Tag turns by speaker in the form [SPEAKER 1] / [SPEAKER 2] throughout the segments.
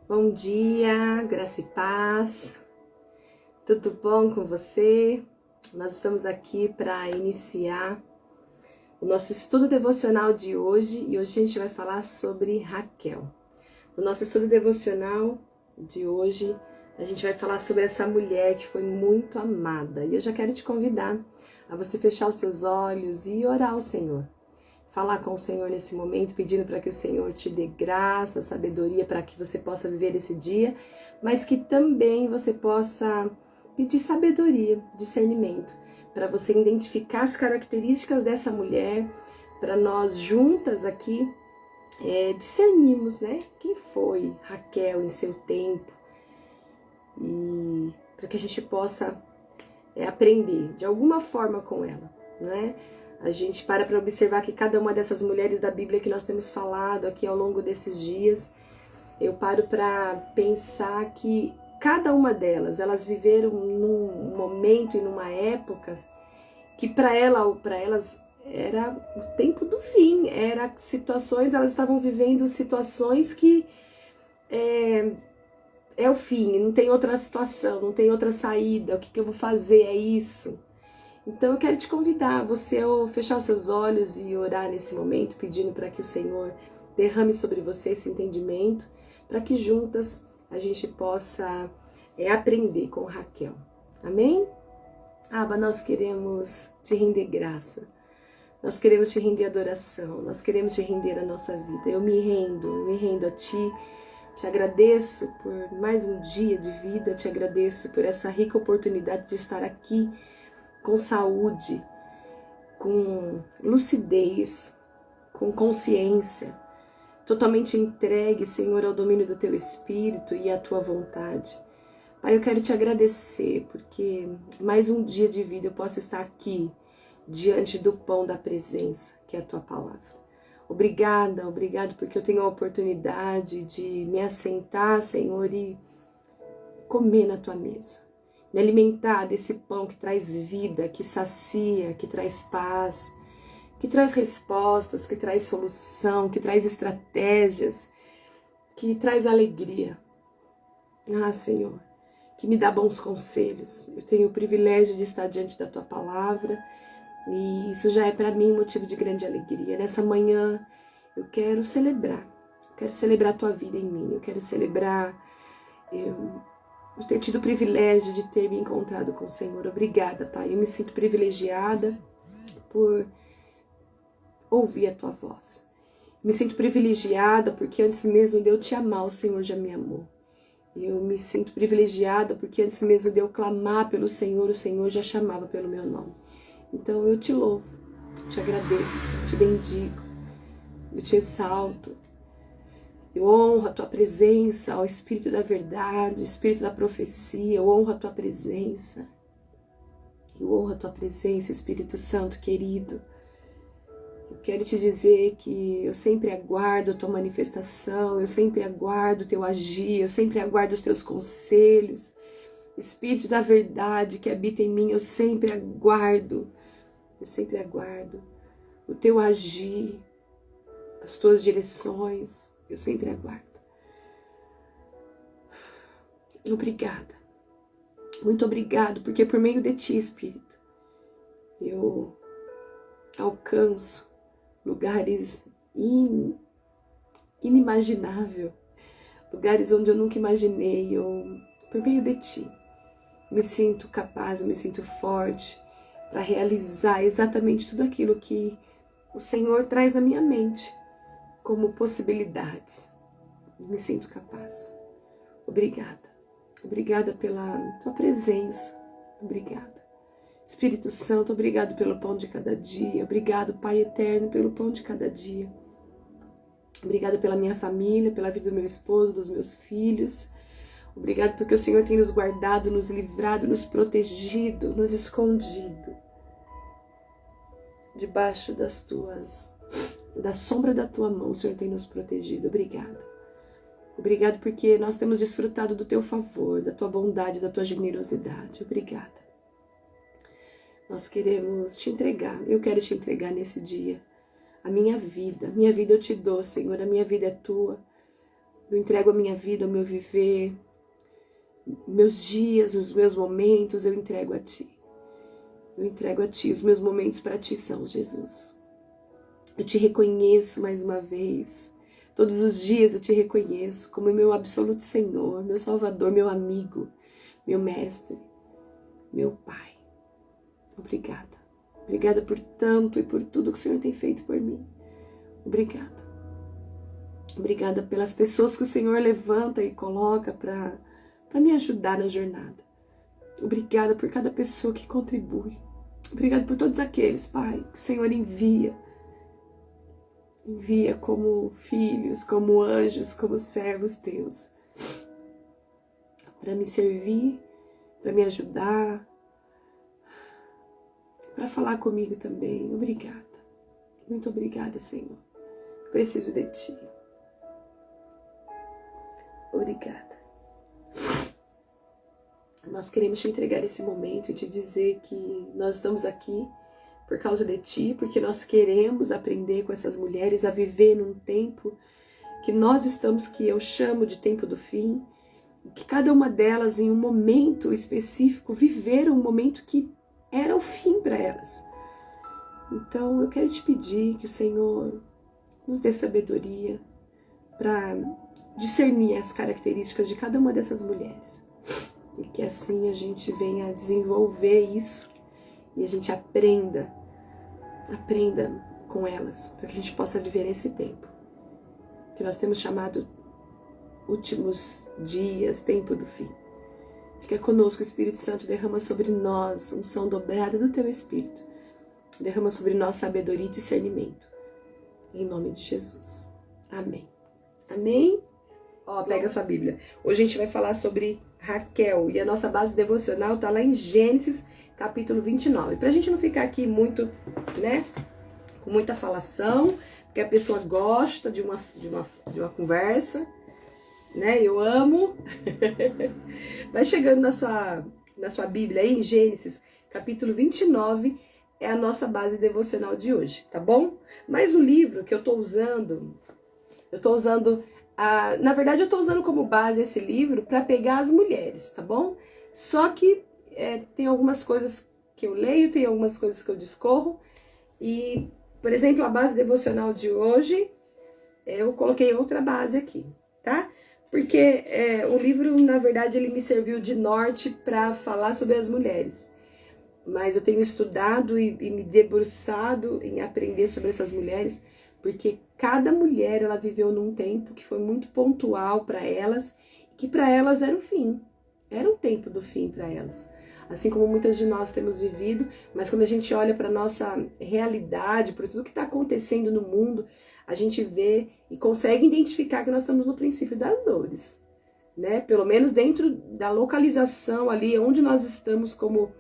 [SPEAKER 1] Bom dia, graça e paz. Tudo bom com você? Nós estamos aqui para iniciar o nosso estudo devocional de hoje e hoje a gente vai falar sobre Raquel. No nosso estudo devocional de hoje, a gente vai falar sobre essa mulher que foi muito amada. E eu já quero te convidar a você fechar os seus olhos e orar ao Senhor. Falar com o Senhor nesse momento, pedindo para que o Senhor te dê graça, sabedoria para que você possa viver esse dia, mas que também você possa pedir sabedoria, discernimento, para você identificar as características dessa mulher, para nós juntas aqui discernirmos, né? Quem foi Raquel em seu tempo e para que a gente possa aprender de alguma forma com ela, né? A gente para observar que cada uma dessas mulheres da Bíblia que nós temos falado aqui ao longo desses dias, eu paro para pensar que cada uma delas, elas viveram num momento e numa época que para elas era o tempo do fim, era situações, elas estavam vivendo situações que é o fim, não tem outra situação, não tem outra saída, o que eu vou fazer, é isso. Então eu quero te convidar, você a fechar os seus olhos e orar nesse momento, pedindo para que o Senhor derrame sobre você esse entendimento, para que juntas a gente possa aprender com Raquel. Amém? Abba, nós queremos te render graça, nós queremos te render adoração, nós queremos te render a nossa vida. Eu me rendo a ti, te agradeço por mais um dia de vida, te agradeço por essa rica oportunidade de estar aqui, com saúde, com lucidez, com consciência, totalmente entregue, Senhor, ao domínio do Teu Espírito e à Tua vontade. Pai, eu quero te agradecer, porque mais um dia de vida eu posso estar aqui, diante do pão da presença, que é a Tua palavra. Obrigado, porque eu tenho a oportunidade de me assentar, Senhor, e comer na Tua mesa. Me alimentar desse pão que traz vida, que sacia, que traz paz, que traz respostas, que traz solução, que traz estratégias, que traz alegria. Ah, Senhor, que me dá bons conselhos. Eu tenho o privilégio de estar diante da Tua palavra e isso já é para mim motivo de grande alegria. Nessa manhã eu quero celebrar a Tua vida em mim, eu quero celebrar eu ter tido o privilégio de ter me encontrado com o Senhor. Obrigada, Pai. Eu me sinto privilegiada por ouvir a Tua voz. Me sinto privilegiada porque antes mesmo de eu te amar, o Senhor já me amou. Eu me sinto privilegiada porque antes mesmo de eu clamar pelo Senhor, o Senhor já chamava pelo meu nome. Então eu te louvo, te agradeço, te bendigo, eu te exalto. Eu honro a Tua presença, ao Espírito da verdade, Espírito da profecia. Eu honro a Tua presença. Eu honro a Tua presença, Espírito Santo querido. Eu quero te dizer que eu sempre aguardo a Tua manifestação, eu sempre aguardo o Teu agir, eu sempre aguardo os Teus conselhos. Espírito da verdade que habita em mim, eu sempre aguardo o Teu agir, as Tuas direções. Eu sempre aguardo. Obrigada. Muito obrigado, porque por meio de Ti, Espírito, eu alcanço lugares inimagináveis, lugares onde eu nunca imaginei. Por meio de Ti, me sinto capaz, eu me sinto forte para realizar exatamente tudo aquilo que o Senhor traz na minha mente como possibilidades. Me sinto capaz. Obrigada pela Tua presença. Obrigada. Espírito Santo, obrigado pelo pão de cada dia. Obrigado, Pai eterno, pelo pão de cada dia. Obrigada pela minha família, pela vida do meu esposo, dos meus filhos. Obrigado porque o Senhor tem nos guardado, nos livrado, nos protegido, nos escondido debaixo da sombra da Tua mão. O Senhor tem nos protegido. Obrigado porque nós temos desfrutado do Teu favor, da Tua bondade, da Tua generosidade. Obrigada. Nós queremos Te entregar, eu quero Te entregar nesse dia a minha vida eu Te dou, Senhor, a minha vida é Tua. Eu entrego a minha vida, o meu viver, meus dias, os meus momentos, eu entrego a Ti. Eu entrego a Ti, os meus momentos para Ti são, Jesus. Eu Te reconheço mais uma vez. Todos os dias eu Te reconheço como meu absoluto Senhor, meu Salvador, meu amigo, meu Mestre, meu Pai. Obrigada. Obrigada por tanto e por tudo que o Senhor tem feito por mim. Obrigada. Obrigada pelas pessoas que o Senhor levanta e coloca para me ajudar na jornada. Obrigada por cada pessoa que contribui. Obrigada por todos aqueles, Pai, que o Senhor envia. Envia como filhos, como anjos, como servos Teus. Para me servir, para me ajudar, para falar comigo também. Obrigada. Muito obrigada, Senhor. Preciso de Ti. Obrigada. Nós queremos Te entregar esse momento e Te dizer que nós estamos aqui por causa de Ti, porque nós queremos aprender com essas mulheres a viver num tempo que nós estamos, que eu chamo de tempo do fim, que cada uma delas em um momento específico viveram um momento que era o fim para elas. Então eu quero Te pedir que o Senhor nos dê sabedoria para discernir as características de cada uma dessas mulheres. E que assim a gente venha desenvolver isso e a gente aprenda com elas, para que a gente possa viver nesse tempo que nós temos chamado últimos dias, tempo do fim. Fica conosco, Espírito Santo, derrama sobre nós unção dobrada do Teu Espírito. Derrama sobre nós sabedoria e discernimento. Em nome de Jesus. Amém. Amém? Ó, pega a sua Bíblia. Hoje a gente vai falar sobre Raquel e a nossa base devocional está lá em Gênesis, capítulo 29. Pra gente não ficar aqui muito, né, com muita falação, porque a pessoa gosta de uma conversa, né? Eu amo. Vai chegando na sua Bíblia aí, em Gênesis, capítulo 29, é a nossa base devocional de hoje, tá bom? Mas o livro que eu tô usando, na verdade eu tô usando como base esse livro para pegar as mulheres, tá bom? Só que tem algumas coisas que eu leio, tem algumas coisas que eu discorro, e, por exemplo, a base devocional de hoje, eu coloquei outra base aqui, tá? Porque o livro, na verdade, ele me serviu de norte para falar sobre as mulheres. Mas eu tenho estudado e me debruçado em aprender sobre essas mulheres, porque cada mulher, ela viveu num tempo que foi muito pontual para elas, que para elas era o fim, era um tempo do fim para elas. Assim como muitas de nós temos vivido, mas quando a gente olha para a nossa realidade, para tudo que está acontecendo no mundo, a gente vê e consegue identificar que nós estamos no princípio das dores, né? Pelo menos dentro da localização ali onde nós estamos como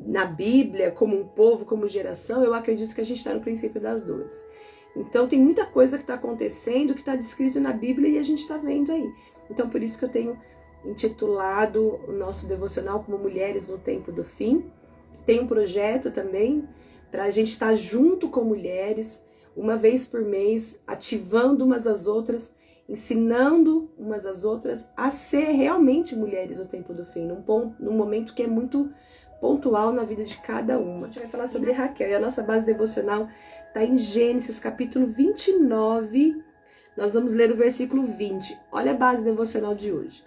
[SPEAKER 1] na Bíblia, como um povo, como geração, eu acredito que a gente está no princípio das dores. Então tem muita coisa que está acontecendo, que está descrito na Bíblia e a gente está vendo aí. Então por isso que eu tenho intitulado o nosso devocional como Mulheres no Tempo do Fim. Tem um projeto também para a gente estar junto com mulheres, uma vez por mês, ativando umas às outras, ensinando umas às outras a ser realmente mulheres no tempo do fim, num momento que é muito pontual na vida de cada uma. A gente vai falar sobre Raquel e a nossa base devocional está em Gênesis capítulo 29, nós vamos ler o versículo 20. Olha a base devocional de hoje.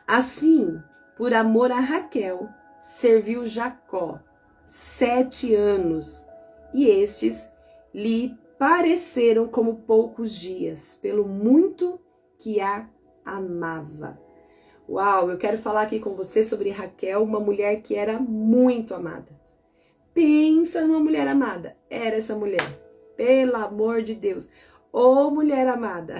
[SPEAKER 1] Assim, por amor a Raquel, serviu Jacó 7 anos, e estes lhe pareceram como poucos dias, pelo muito que a amava. Uau, eu quero falar aqui com você sobre Raquel, uma mulher que era muito amada. Pensa numa mulher amada. Era essa mulher. Pelo amor de Deus. Ô mulher amada.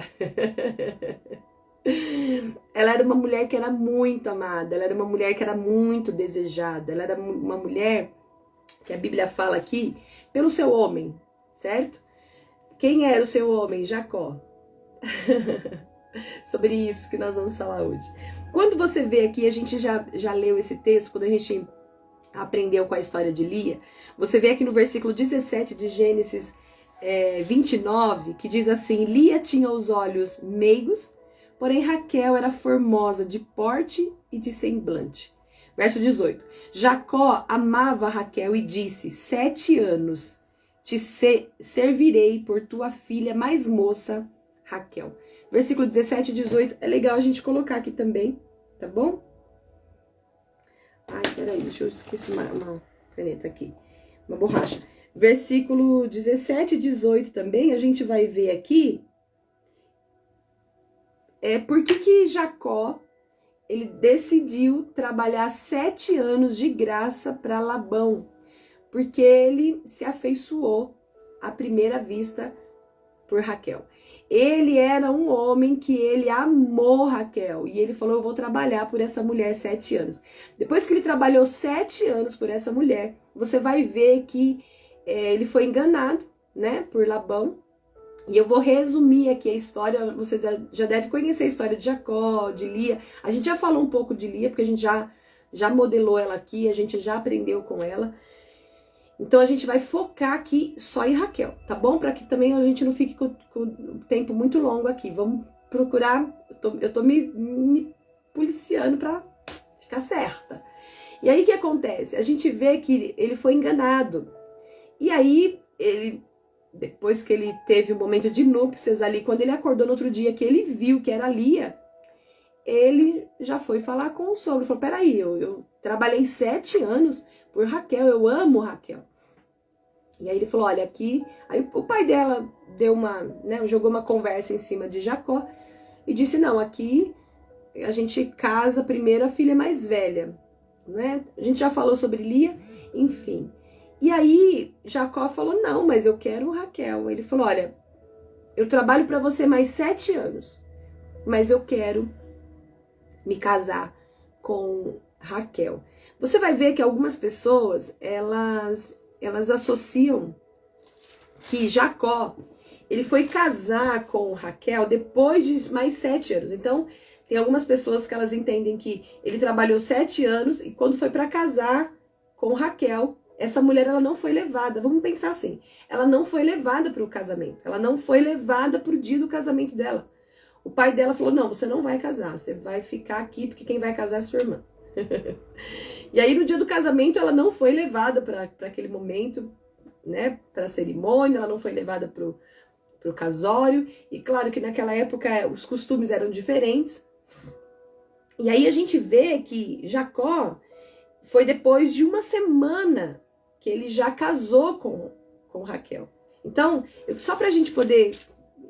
[SPEAKER 1] Ela era uma mulher que era muito amada. Ela era uma mulher que era muito desejada. Ela era uma mulher que a Bíblia fala aqui pelo seu homem, certo? Quem era o seu homem? Jacó. Sobre isso que nós vamos falar hoje. Quando você vê aqui, a gente já leu esse texto, quando a gente aprendeu com a história de Lia, você vê aqui no versículo 17 de Gênesis 29, que diz assim: Lia tinha os olhos meigos, porém Raquel era formosa de porte e de semblante. Verso 18. Jacó amava Raquel e disse: 7 anos te servirei por tua filha mais moça, Raquel. Versículo 17 e 18 é legal a gente colocar aqui também, tá bom? Ai, peraí, deixa eu esquecer uma caneta aqui, uma borracha. Versículo 17 e 18 também, a gente vai ver aqui por que Jacó ele decidiu trabalhar 7 anos de graça para Labão. Porque ele se afeiçoou à primeira vista por Raquel. Ele era um homem que ele amou Raquel. E ele falou: eu vou trabalhar por essa mulher 7 anos. Depois que ele trabalhou 7 anos por essa mulher, você vai ver que ele foi enganado, né, por Labão. E eu vou resumir aqui a história. Você já deve conhecer a história de Jacó, de Lia. A gente já falou um pouco de Lia, porque a gente já modelou ela aqui, a gente já aprendeu com ela. Então a gente vai focar aqui só em Raquel, tá bom? Para que também a gente não fique com o tempo muito longo aqui. Vamos procurar, eu tô me policiando para ficar certa. E aí o que acontece? A gente vê que ele foi enganado. E aí depois que ele teve o momento de núpcias ali, quando ele acordou no outro dia que ele viu que era Lia, ele já foi falar com o sogro. Falou: peraí, eu trabalhei 7 anos por Raquel, eu amo Raquel. E aí ele falou: olha, aqui... Aí o pai dela deu jogou uma conversa em cima de Jacó e disse: não, aqui a gente casa primeiro a filha mais velha, não é? A gente já falou sobre Lia, enfim. E aí Jacó falou: não, mas eu quero Raquel. Ele falou: olha, eu trabalho para você mais 7 anos, mas eu quero me casar com Raquel. Você vai ver que algumas pessoas, elas associam que Jacó, ele foi casar com Raquel depois de mais 7 anos. Então, tem algumas pessoas que elas entendem que ele trabalhou 7 anos e quando foi para casar com Raquel, essa mulher ela não foi levada. Vamos pensar assim, ela não foi levada para o casamento, ela não foi levada para o dia do casamento dela. O pai dela falou: não, você não vai casar, você vai ficar aqui porque quem vai casar é sua irmã. E aí no dia do casamento ela não foi levada para aquele momento, né, para a cerimônia, ela não foi levada para o casório. E claro que naquela época os costumes eram diferentes. E aí a gente vê que Jacó foi depois de uma semana que ele já casou com Raquel. Então, só para a gente poder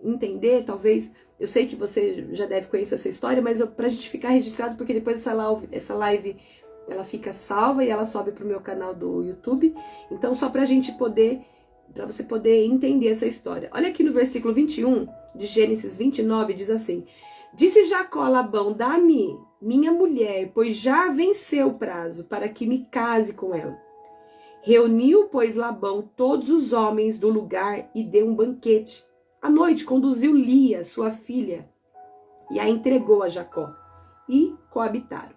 [SPEAKER 1] entender, talvez, eu sei que você já deve conhecer essa história, mas para a gente ficar registrado, porque depois essa live ela fica salva e ela sobe para o meu canal do YouTube. Então, só para a gente poder, para você poder entender essa história. Olha aqui no versículo 21 de Gênesis 29, diz assim: disse Jacó a Labão: dá-me minha mulher, pois já venceu o prazo para que me case com ela. Reuniu, pois, Labão todos os homens do lugar e deu um banquete. À noite conduziu Lia, sua filha, e a entregou a Jacó, e coabitaram.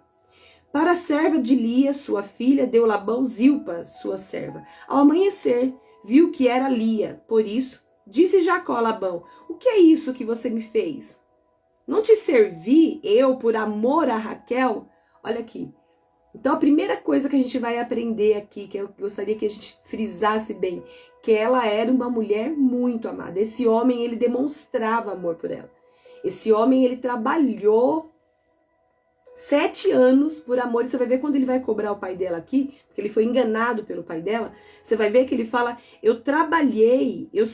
[SPEAKER 1] Para a serva de Lia, sua filha, deu Labão Zilpa, sua serva. Ao amanhecer, viu que era Lia. Por isso, disse Jacó a Labão: o que é isso que você me fez? Não te servi eu por amor a Raquel? Olha aqui. Então, a primeira coisa que a gente vai aprender aqui, que eu gostaria que a gente frisasse bem, que ela era uma mulher muito amada. Esse homem, ele demonstrava amor por ela. Esse homem, ele trabalhou 7 anos por amor. E você vai ver quando ele vai cobrar o pai dela aqui, porque ele foi enganado pelo pai dela, você vai ver que ele fala: eu trabalhei, eu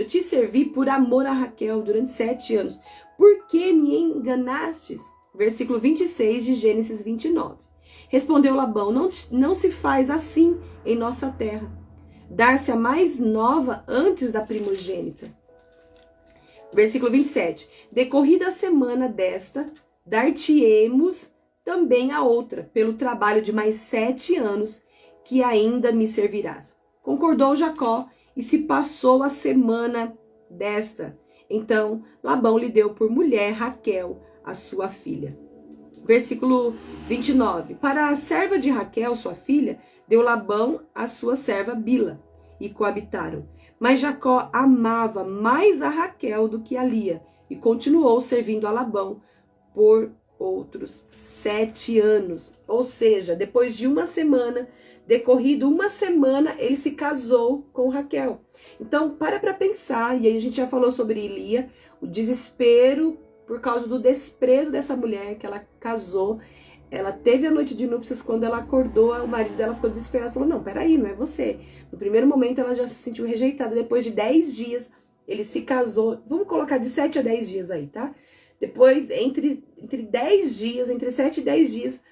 [SPEAKER 1] te servi por amor a Raquel durante 7 anos. Por que me enganastes? Versículo 26 de Gênesis 29. Respondeu Labão: não se faz assim em nossa terra, dar-se a mais nova antes da primogênita. Versículo 27. Decorrida a semana desta, dar-te-emos também a outra, pelo trabalho de mais 7 anos, que ainda me servirás. Concordou Jacó, e se passou a semana desta. Então Labão lhe deu por mulher Raquel, a sua filha. Versículo 29. Para a serva de Raquel, sua filha, deu Labão a sua serva Bila, e coabitaram. Mas Jacó amava mais a Raquel do que a Lia e continuou servindo a Labão por outros 7 anos. Ou seja, depois de uma semana, decorrido uma semana, ele se casou com Raquel. Então, para pensar, e aí a gente já falou sobre Lia, o desespero por causa do desprezo dessa mulher que ela casou. Ela teve a noite de núpcias, quando ela acordou, o marido dela ficou desesperado, falou, não, peraí, não é você. No primeiro momento ela já se sentiu rejeitada, depois de 10 dias ele se casou, vamos colocar de 7 a 10 dias aí, tá? Depois, entre 10 dias, entre 7 e 10 dias,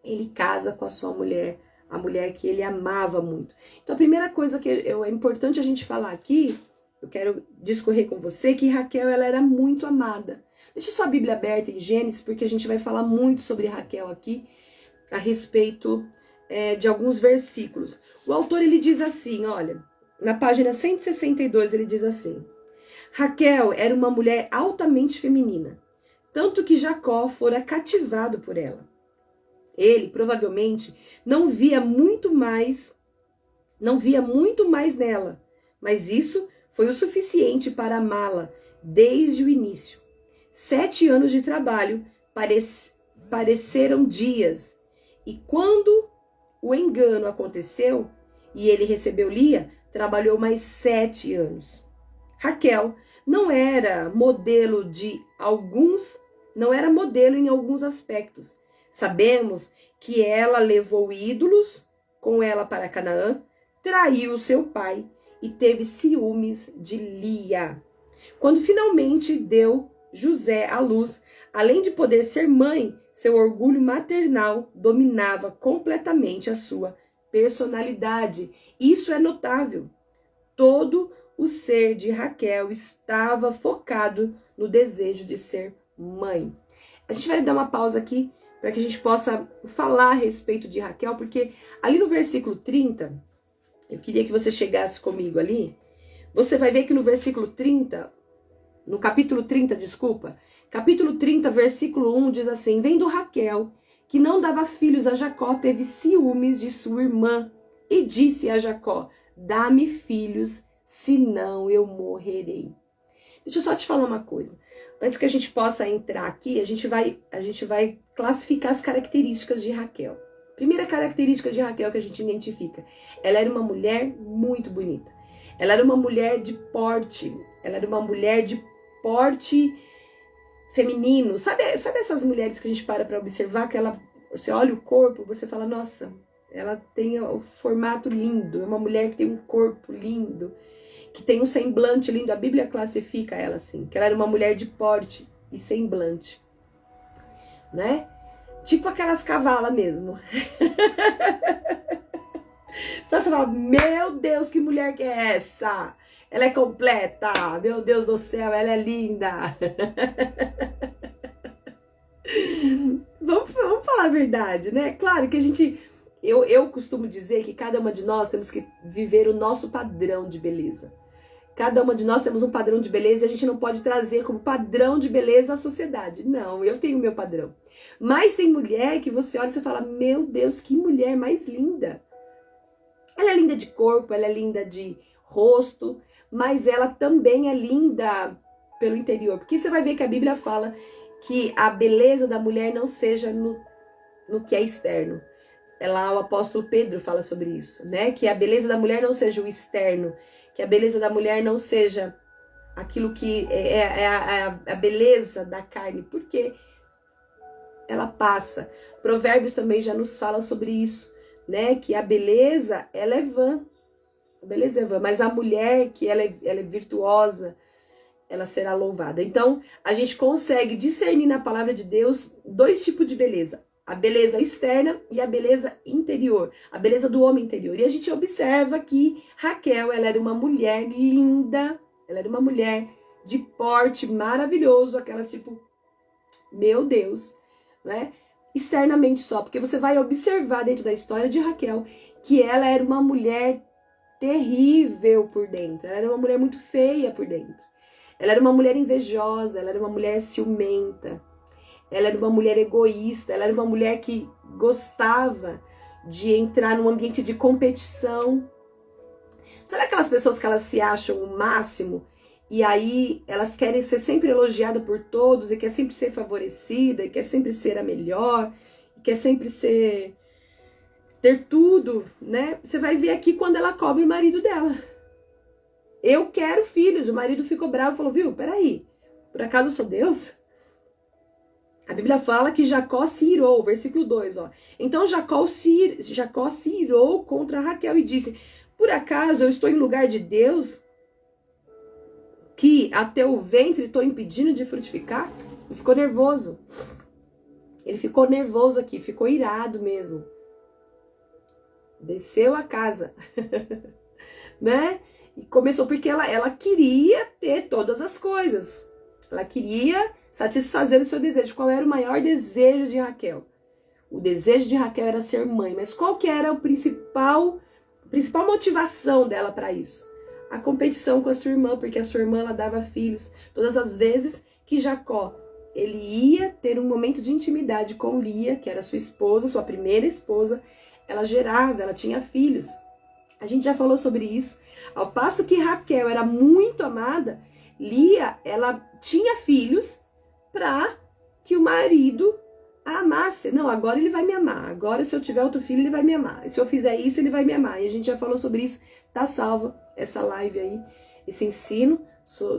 [SPEAKER 1] ele casa com a sua mulher, a mulher que ele amava muito. Então a primeira coisa que é importante a gente falar aqui, eu quero discorrer com você, que Raquel ela era muito amada. Deixa sua Bíblia aberta em Gênesis, porque a gente vai falar muito sobre Raquel aqui, a respeito de alguns versículos. O autor ele diz assim, olha, na página 162 ele diz assim: Raquel era uma mulher altamente feminina, tanto que Jacó fora cativado por ela. Ele provavelmente não via muito mais nela, mas isso foi o suficiente para amá-la desde o início. 7 anos de trabalho pareceram dias, e quando o engano aconteceu e ele recebeu Lia, trabalhou mais 7 anos. Raquel não era modelo em alguns aspectos. Sabemos que ela levou ídolos com ela para Canaã, traiu seu pai e teve ciúmes de Lia. Quando finalmente deu José à luz, além de poder ser mãe, seu orgulho maternal dominava completamente a sua personalidade. Isso é notável. Todo o ser de Raquel estava focado no desejo de ser mãe. A gente vai dar uma pausa aqui para que a gente possa falar a respeito de Raquel, porque ali no versículo 30, eu queria que você chegasse comigo ali, você vai ver que no versículo 30, no capítulo 30, capítulo 30, versículo 1 diz assim: vendo Raquel, que não dava filhos a Jacó, teve ciúmes de sua irmã e disse a Jacó: dá-me filhos, senão eu morrerei. Deixa eu só te falar uma coisa. Antes que a gente possa entrar aqui, a gente vai classificar as características de Raquel. Primeira característica de Raquel que a gente identifica: ela era uma mulher muito bonita. Ela era uma mulher de porte. Ela era uma mulher de porte feminino. Sabe essas mulheres que a gente para observar, que você olha o corpo, você fala, nossa, ela tem o formato lindo. É uma mulher que tem um corpo lindo, que tem um semblante lindo. A Bíblia classifica ela assim, que ela era uma mulher de porte e semblante, né? Tipo aquelas cavalas mesmo. Só você fala, meu Deus, que mulher que é essa? Ela é completa, meu Deus do céu, ela é linda. Vamos falar a verdade, né? Claro que eu costumo dizer que cada uma de nós temos que viver o nosso padrão de beleza. Cada uma de nós temos um padrão de beleza e a gente não pode trazer como padrão de beleza a sociedade. Não, eu tenho o meu padrão. Mas tem mulher que você olha e você fala, meu Deus, que mulher mais linda. Ela é linda de corpo, ela é linda de rosto, mas ela também é linda pelo interior. Porque você vai ver que a Bíblia fala que a beleza da mulher não seja no que é externo. Lá o apóstolo Pedro fala sobre isso, né? Que a beleza da mulher não seja o externo, que a beleza da mulher não seja aquilo que é a beleza da carne, porque ela passa. Provérbios também já nos fala sobre isso, né? Que a beleza, ela é vã. A beleza é vã, mas a mulher que ela é virtuosa, ela será louvada. Então, a gente consegue discernir na palavra de Deus 2 tipos de beleza. A beleza externa e a beleza interior, a beleza do homem interior. E a gente observa que Raquel, ela era uma mulher linda, ela era uma mulher de porte maravilhoso, aquelas tipo, meu Deus, né? Externamente só, porque você vai observar dentro da história de Raquel que ela era uma mulher terrível por dentro, ela era uma mulher muito feia por dentro. Ela era uma mulher invejosa, ela era uma mulher ciumenta. Ela era uma mulher egoísta, ela era uma mulher que gostava de entrar num ambiente de competição. Sabe aquelas pessoas que elas se acham o máximo e aí elas querem ser sempre elogiadas por todos e quer sempre ser favorecida e quer sempre ser a melhor e quer sempre ter tudo, né? Você vai ver aqui quando ela cobre o marido dela. Eu quero filhos. O marido ficou bravo e falou, viu, peraí, por acaso eu sou Deus? A Bíblia fala que Jacó se irou, versículo 2, ó. Então Jacó se irou contra Raquel e disse, por acaso eu estou em lugar de Deus, que até o ventre estou impedindo de frutificar? Ele ficou nervoso. Ele ficou nervoso aqui, ficou irado mesmo. Desceu a casa, né? E começou porque ela queria ter todas as coisas. Ela queria satisfazer o seu desejo. Qual era o maior desejo de Raquel? O desejo de Raquel era ser mãe. Mas qual que era a principal motivação dela para isso? A competição com a sua irmã, porque a sua irmã ela dava filhos. Todas as vezes que Jacó ele ia ter um momento de intimidade com Lia, que era sua esposa, sua primeira esposa, ela gerava, ela tinha filhos. A gente já falou sobre isso. Ao passo que Raquel era muito amada, Lia, ela tinha filhos para que o marido a amasse. Não, agora ele vai me amar. Agora, se eu tiver outro filho, ele vai me amar. E se eu fizer isso, ele vai me amar. E a gente já falou sobre isso. Tá salva essa live aí, esse ensino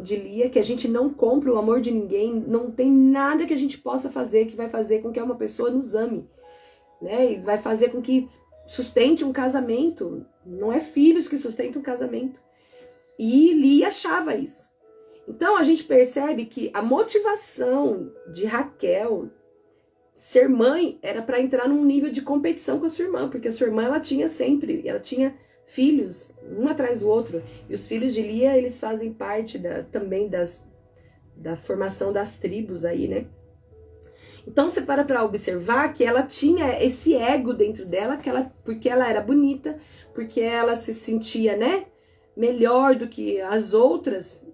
[SPEAKER 1] de Lia, que a gente não compra o amor de ninguém. Não tem nada que a gente possa fazer que vai fazer com que uma pessoa nos ame, né? E vai fazer com que sustente um casamento. Não é filhos que sustentam um casamento. E Lia achava isso. Então a gente percebe que a motivação de Raquel ser mãe era para entrar num nível de competição com a sua irmã, porque a sua irmã ela tinha filhos, um atrás do outro. E os filhos de Lia, eles fazem parte também da formação das tribos aí, né? Então você para observar que ela tinha esse ego dentro dela, porque ela era bonita, porque ela se sentia, né, melhor do que as outras,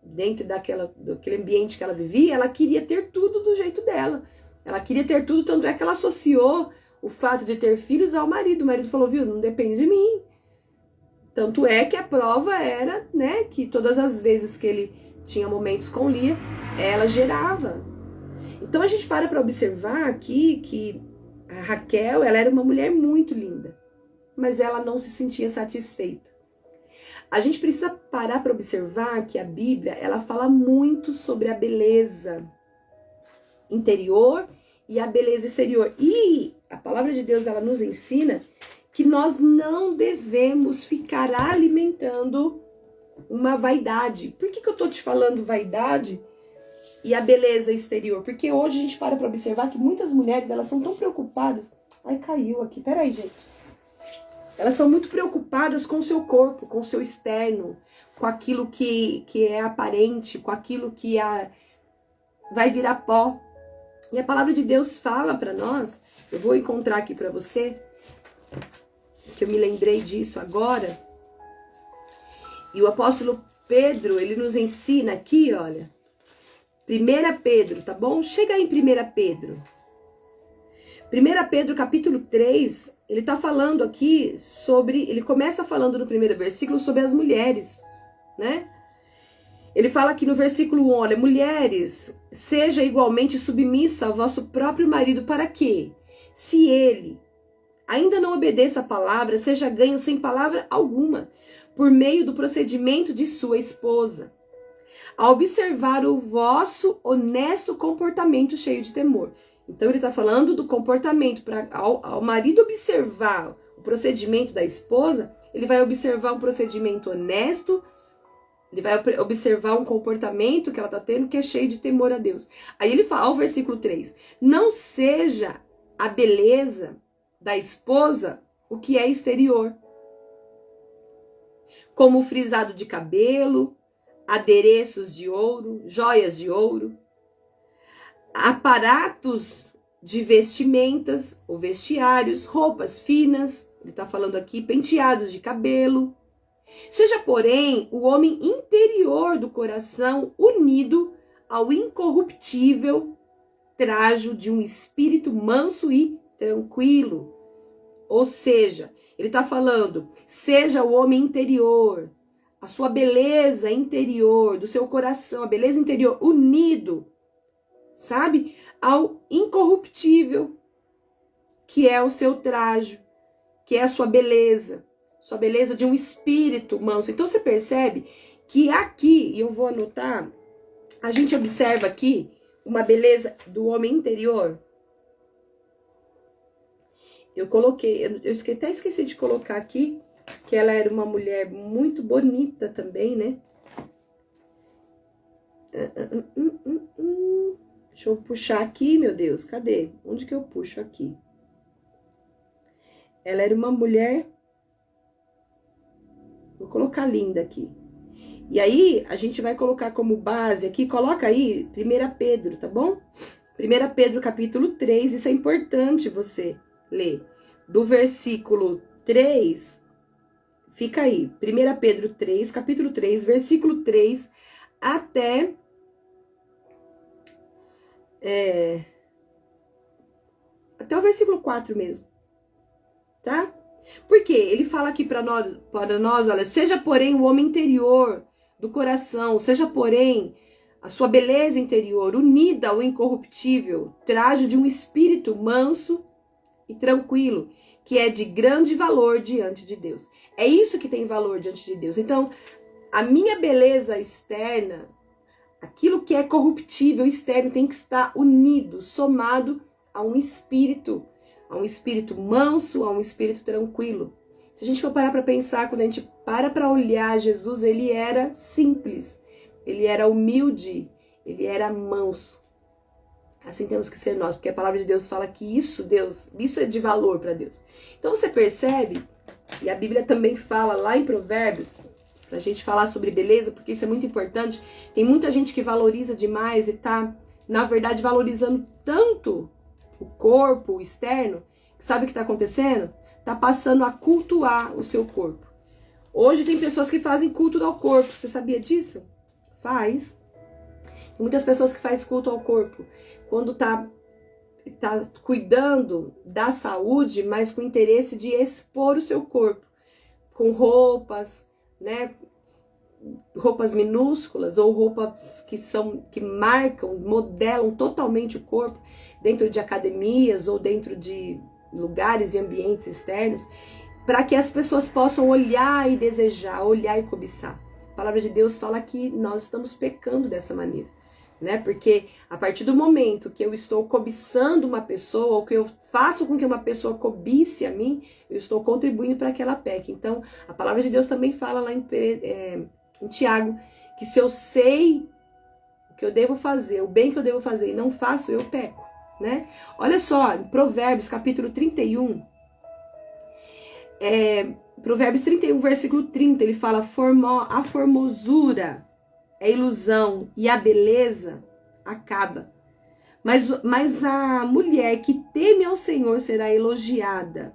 [SPEAKER 1] dentro daquele ambiente que ela vivia. Ela queria ter tudo do jeito dela. Ela queria ter tudo, tanto é que ela associou o fato de ter filhos ao marido. O marido falou, viu, não depende de mim. Tanto é que a prova era, né, que todas as vezes que ele tinha momentos com Lia, ela gerava. Então a gente para observar aqui que a Raquel, ela era uma mulher muito linda, mas ela não se sentia satisfeita. A gente precisa parar para observar que a Bíblia, ela fala muito sobre a beleza interior e a beleza exterior. E a palavra de Deus, ela nos ensina que nós não devemos ficar alimentando uma vaidade. Por que eu tô te falando vaidade e a beleza exterior? Porque hoje a gente para observar que muitas mulheres, elas são tão preocupadas. Ai, caiu aqui. Peraí, gente. Elas são muito preocupadas com o seu corpo, com o seu externo, com aquilo que é aparente, com aquilo que vai virar pó. E a palavra de Deus fala para nós, eu vou encontrar aqui para você, que eu me lembrei disso agora. E o apóstolo Pedro, ele nos ensina aqui, olha, 1 Pedro, tá bom? Chega aí em 1 Pedro. 1 Pedro capítulo 3, ele tá falando aqui ele começa falando no primeiro versículo sobre as mulheres, né? Ele fala aqui no versículo 1, olha, mulheres, seja igualmente submissa ao vosso próprio marido, para que, se ele ainda não obedeça a palavra, seja ganho sem palavra alguma, por meio do procedimento de sua esposa, a observar o vosso honesto comportamento cheio de temor. Então ele está falando do comportamento, ao marido observar o procedimento da esposa, ele vai observar um procedimento honesto, ele vai observar um comportamento que ela está tendo que é cheio de temor a Deus. Aí ele fala, ao versículo 3, não seja a beleza da esposa o que é exterior, como o frisado de cabelo, adereços de ouro, joias de ouro, aparatos de vestimentas ou vestiários, roupas finas, ele está falando aqui, penteados de cabelo. Seja, porém, o homem interior do coração unido ao incorruptível trajo de um espírito manso e tranquilo. Ou seja, ele está falando, seja o homem interior, a sua beleza interior, do seu coração, a beleza interior, unido, sabe? Ao incorruptível, que é o seu trajo, que é a sua beleza de um espírito manso. Então você percebe que aqui, e eu vou anotar, a gente observa aqui uma beleza do homem interior. Eu coloquei, eu até esqueci de colocar aqui, que ela era uma mulher muito bonita também, né? Deixa eu puxar aqui, meu Deus, cadê? Onde que eu puxo aqui? Ela era uma mulher, vou colocar linda aqui. E aí, a gente vai colocar como base aqui, coloca aí 1 Pedro, tá bom? 1 Pedro capítulo 3, isso é importante você ler. Do versículo 3, fica aí, 1 Pedro 3, capítulo 3, versículo 3, até o versículo 4 mesmo, tá? Porque ele fala aqui para nós, olha, seja porém o homem interior do coração, seja porém a sua beleza interior unida ao incorruptível, trajo de um espírito manso e tranquilo, que é de grande valor diante de Deus. É isso que tem valor diante de Deus. Então, a minha beleza externa, aquilo que é corruptível externo, tem que estar unido, somado a um espírito manso, a um espírito tranquilo. Se a gente for parar para pensar, quando a gente para olhar Jesus, ele era simples, ele era humilde, ele era manso. Assim temos que ser nós, porque a palavra de Deus fala que isso é de valor para Deus. Então você percebe, e a Bíblia também fala lá em Provérbios, pra gente falar sobre beleza, porque isso é muito importante. Tem muita gente que valoriza demais e tá, na verdade, valorizando tanto o corpo, o externo, que sabe o que tá acontecendo? Tá passando a cultuar o seu corpo. Hoje tem pessoas que fazem culto ao corpo, você sabia disso? Faz. Tem muitas pessoas que fazem culto ao corpo, quando tá cuidando da saúde, mas com interesse de expor o seu corpo, com roupas, né? Roupas minúsculas ou roupas que marcam, modelam totalmente o corpo dentro de academias ou dentro de lugares e ambientes externos, para que as pessoas possam olhar e desejar, olhar e cobiçar. A palavra de Deus fala que nós estamos pecando dessa maneira, né? Porque a partir do momento que eu estou cobiçando uma pessoa, ou que eu faço com que uma pessoa cobice a mim, eu estou contribuindo para que ela peque. Então, a palavra de Deus também fala lá em Tiago, que se eu sei o que eu devo fazer, o bem que eu devo fazer e não faço, eu peco, né? Olha só, em Provérbios capítulo 31, Provérbios 31, versículo 30, ele fala, a formosura é ilusão e a beleza acaba. Mas a mulher que teme ao Senhor será elogiada.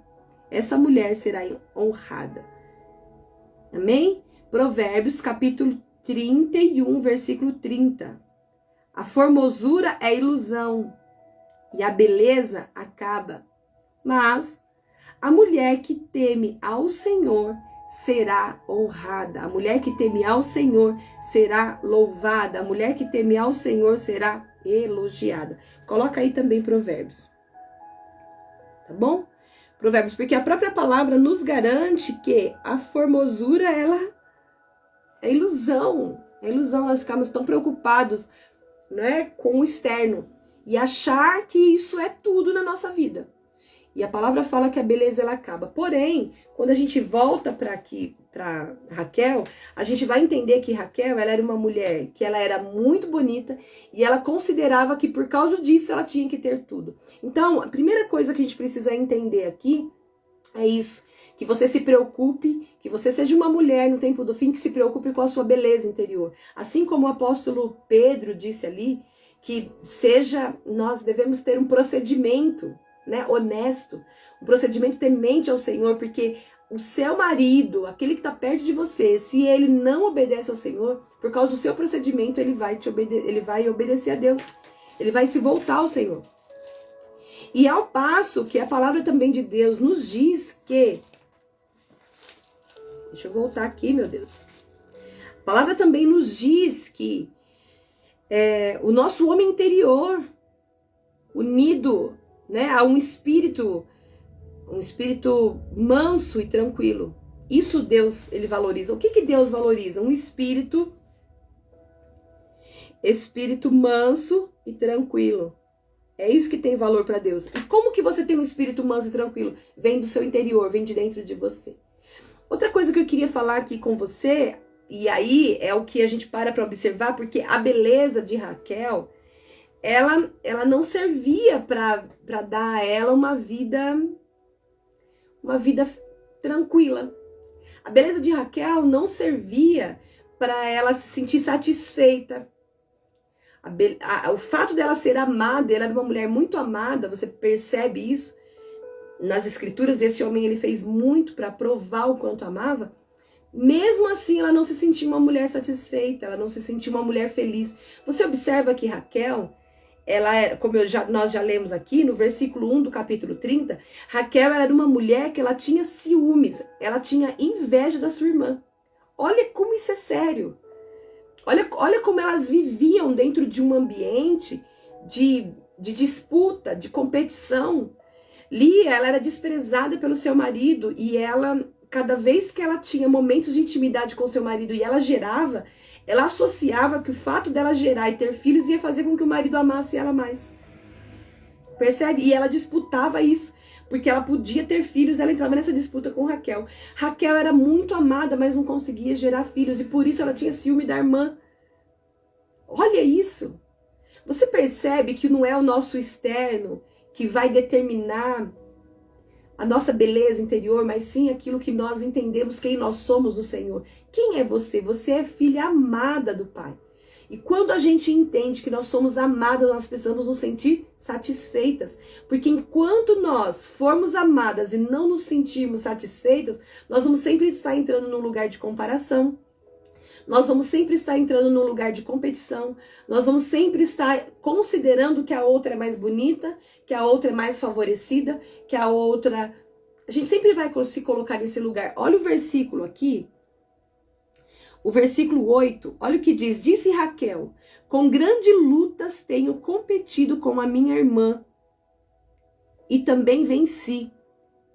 [SPEAKER 1] Essa mulher será honrada. Amém? Provérbios capítulo 31, versículo 30. A formosura é ilusão e a beleza acaba. Mas a mulher que teme ao Senhor será honrada. A mulher que teme ao Senhor será louvada. A mulher que teme ao Senhor será elogiada. Coloca aí também Provérbios. Tá bom? Provérbios, porque a própria palavra nos garante que a formosura, ela é ilusão. É ilusão, nós ficamos tão preocupados, né, com o externo e achar que isso é tudo na nossa vida. E a palavra fala que a beleza ela acaba. Porém, quando a gente volta para Raquel, a gente vai entender que Raquel, ela era uma mulher que ela era muito bonita e ela considerava que por causa disso ela tinha que ter tudo. Então, a primeira coisa que a gente precisa entender aqui é isso, que você se preocupe, que você seja uma mulher no tempo do fim que se preocupe com a sua beleza interior. Assim como o apóstolo Pedro disse ali, que nós devemos ter um procedimento, né, honesto, um procedimento temente ao Senhor, porque o seu marido, aquele que está perto de você, se ele não obedece ao Senhor, por causa do seu procedimento, ele vai obedecer a Deus, ele vai se voltar ao Senhor. E ao passo que a palavra também de Deus nos diz que... Deixa eu voltar aqui, meu Deus. A palavra também nos diz que o nosso homem interior, unido, né, a um espírito manso e tranquilo. Isso Deus, ele valoriza. O que Deus valoriza? Um espírito manso e tranquilo. É isso que tem valor para Deus. E como que você tem um espírito manso e tranquilo? Vem do seu interior, vem de dentro de você. Outra coisa que eu queria falar aqui com você, e aí é o que a gente para observar, porque a beleza de Raquel, ela não servia para dar a ela uma vida tranquila. A beleza de Raquel não servia para ela se sentir satisfeita. O fato dela ser amada, ela era uma mulher muito amada, você percebe isso nas escrituras. Esse homem, ele fez muito para provar o quanto amava. Mesmo assim, ela não se sentia uma mulher satisfeita, ela não se sentia uma mulher feliz. Você observa que Raquel, ela era, como nós já lemos aqui no versículo 1 do capítulo 30, Raquel era uma mulher que ela tinha ciúmes, ela tinha inveja da sua irmã. Olha como isso é sério. Olha como elas viviam dentro de um ambiente de disputa, de competição. Lia, ela era desprezada pelo seu marido e ela, cada vez que ela tinha momentos de intimidade com seu marido e ela gerava, ela associava que o fato dela gerar e ter filhos ia fazer com que o marido amasse ela mais. Percebe? E ela disputava isso, porque ela podia ter filhos, ela entrava nessa disputa com Raquel. Raquel era muito amada, mas não conseguia gerar filhos, e por isso ela tinha ciúme da irmã. Olha isso. Você percebe que não é o nosso externo que vai determinar a nossa beleza interior, mas sim aquilo que nós entendemos, quem nós somos no Senhor. Quem é você? Você é filha amada do Pai. E quando a gente entende que nós somos amadas, nós precisamos nos sentir satisfeitas. Porque enquanto nós formos amadas e não nos sentirmos satisfeitas, nós vamos sempre estar entrando num lugar de comparação. Nós vamos sempre estar entrando num lugar de competição. Nós vamos sempre estar considerando que a outra é mais bonita, que a outra é mais favorecida, que a outra... A gente sempre vai se colocar nesse lugar. Olha o versículo aqui. O versículo 8, olha o que diz. Disse Raquel: com grandes lutas tenho competido com a minha irmã e também venci.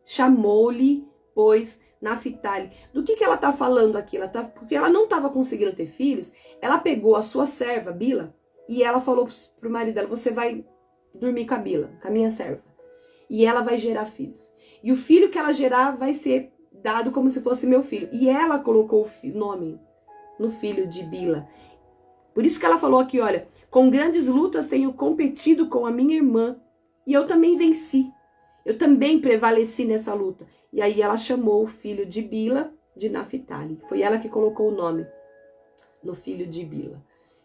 [SPEAKER 1] Chamou-lhe, pois, Naphtali. Do que ela está falando aqui? Porque ela não estava conseguindo ter filhos, ela pegou a sua serva, Bila, e ela falou para o marido dela: você vai dormir com a Bila, com a minha serva, e ela vai gerar filhos. E o filho que ela gerar vai ser dado como se fosse meu filho. E ela colocou o nome no filho de Bila. Por isso que ela falou aqui, olha, com grandes lutas tenho competido com a minha irmã, e eu também venci. Eu também prevaleci nessa luta. E aí ela chamou o filho de Bila de Naphtali. Foi ela que colocou o nome no filho de Bila,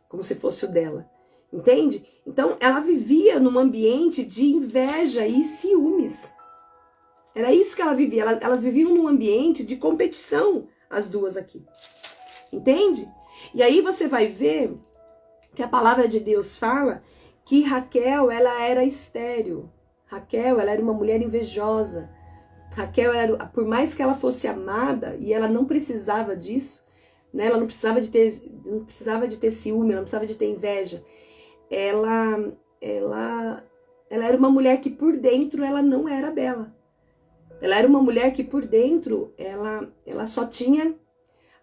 [SPEAKER 1] como se fosse o dela. Entende? Então ela vivia num ambiente de inveja e ciúmes. Era isso que ela vivia. Elas viviam num ambiente de competição, as duas aqui. Entende? E aí você vai ver que a palavra de Deus fala que Raquel, ela era estéril. Raquel, ela era uma mulher invejosa. Raquel, por mais que ela fosse amada, e ela não precisava disso, né? Ela não precisava de ter ciúme, ela não precisava de ter inveja. Ela era uma mulher que por dentro ela não era bela. Ela era uma mulher que por dentro ela só tinha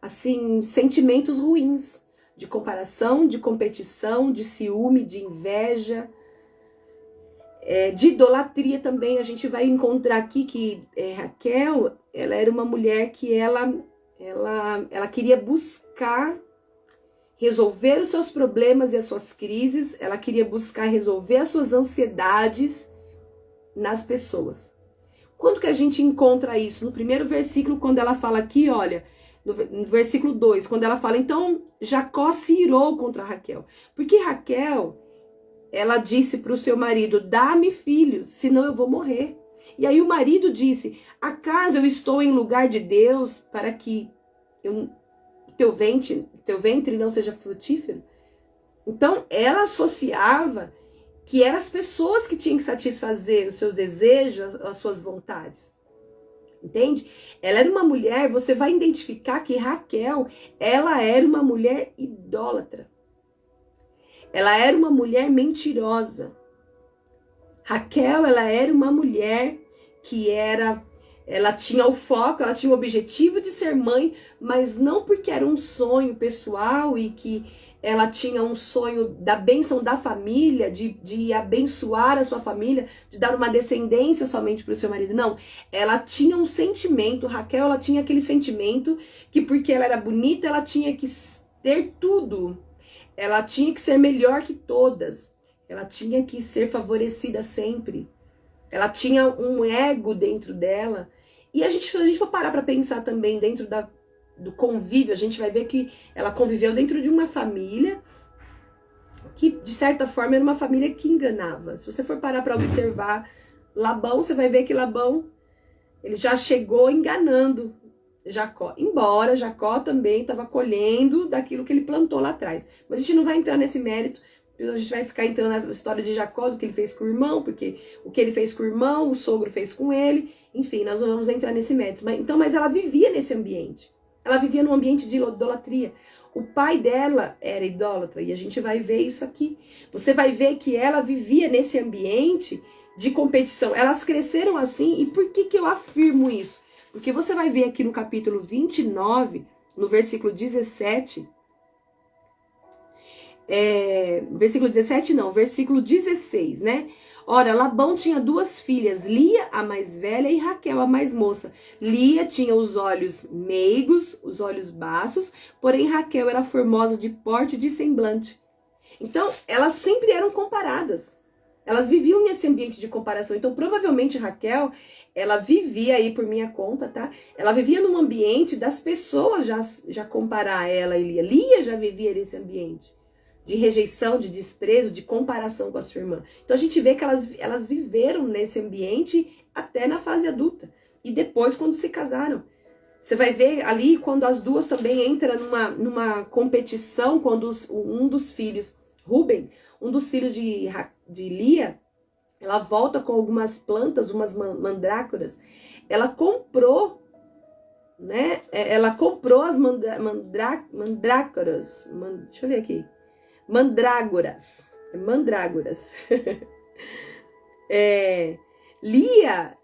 [SPEAKER 1] assim sentimentos ruins, de comparação, de competição, de ciúme, de inveja. De idolatria também. A gente vai encontrar aqui que Raquel, ela era uma mulher que ela queria buscar resolver os seus problemas e as suas crises, ela queria buscar resolver as suas ansiedades nas pessoas. Quando que a gente encontra isso? No primeiro versículo, quando ela fala aqui, olha, no versículo 2, quando ela fala, então Jacó se irou contra Raquel. Porque Raquel, ela disse para o seu marido: dá-me filhos, senão eu vou morrer. E aí o marido disse: acaso eu estou em lugar de Deus para que teu ventre não seja frutífero? Então ela associava que eram as pessoas que tinham que satisfazer os seus desejos, as suas vontades. Entende? Ela era uma mulher, você vai identificar que Raquel, ela era uma mulher idólatra. Ela era uma mulher mentirosa. Raquel, ela era uma mulher que ela tinha o foco, ela tinha o objetivo de ser mãe, mas não porque era um sonho pessoal e que ela tinha um sonho da bênção da família, de abençoar a sua família, de dar uma descendência somente para o seu marido. Não, ela tinha um sentimento, Raquel, ela tinha aquele sentimento que porque ela era bonita, ela tinha que ter tudo. Ela tinha que ser melhor que todas. Ela tinha que ser favorecida sempre. Ela tinha um ego dentro dela. E se a gente for parar para pensar também dentro do convívio, a gente vai ver que ela conviveu dentro de uma família que, de certa forma, era uma família que enganava. Se você for parar para observar Labão, você vai ver que Labão, ele já chegou enganando Jacó. Embora Jacó também estava colhendo daquilo que ele plantou lá atrás. Mas a gente não vai entrar nesse mérito. A gente vai ficar entrando na história de Jacó, do que ele fez com o irmão, porque o que ele fez com o irmão, o sogro fez com ele. Enfim, nós não vamos entrar nesse mérito. Mas ela vivia nesse ambiente. Ela vivia num ambiente de idolatria. O pai dela era idólatra e a gente vai ver isso aqui. Você vai ver que ela vivia nesse ambiente de competição. Elas cresceram assim. E por que eu afirmo isso? Porque você vai ver aqui no capítulo 29, no versículo 17... versículo 17 não, versículo 16, né? Ora, Labão tinha duas filhas, Lia, a mais velha, e Raquel, a mais moça. Lia tinha os olhos meigos, os olhos baços, porém Raquel era formosa de porte e de semblante. Então, elas sempre eram comparadas. Elas viviam nesse ambiente de comparação. Então, provavelmente Raquel, ela vivia aí por minha conta, tá? Ela vivia num ambiente das pessoas já comparar ela e Lia. Lia já vivia nesse ambiente de rejeição, de desprezo, de comparação com a sua irmã. Então a gente vê que elas viveram nesse ambiente até na fase adulta. E depois quando se casaram. Você vai ver ali quando as duas também entram numa competição, quando um dos filhos, Ruben, um dos filhos de Lia, ela volta com algumas plantas, umas mandrágoras. Ela comprou, né? Ela comprou as mandrágoras. Deixa eu ver aqui. Mandrágoras. Lia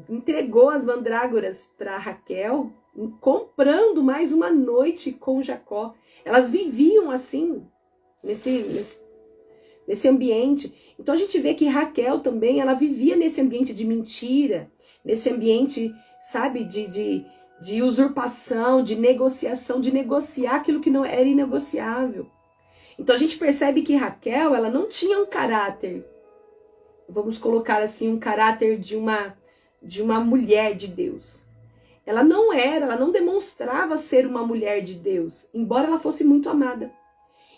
[SPEAKER 1] entregou as mandrágoras para Raquel, comprando mais uma noite com Jacó. Elas viviam assim, nesse ambiente. Então a gente vê que Raquel também, ela vivia nesse ambiente de mentira, nesse ambiente, sabe, de usurpação, de negociação, de negociar aquilo que não era inegociável. Então a gente percebe que Raquel, ela não tinha um caráter, vamos colocar assim, um caráter de uma mulher de Deus. Ela não demonstrava ser uma mulher de Deus, embora ela fosse muito amada.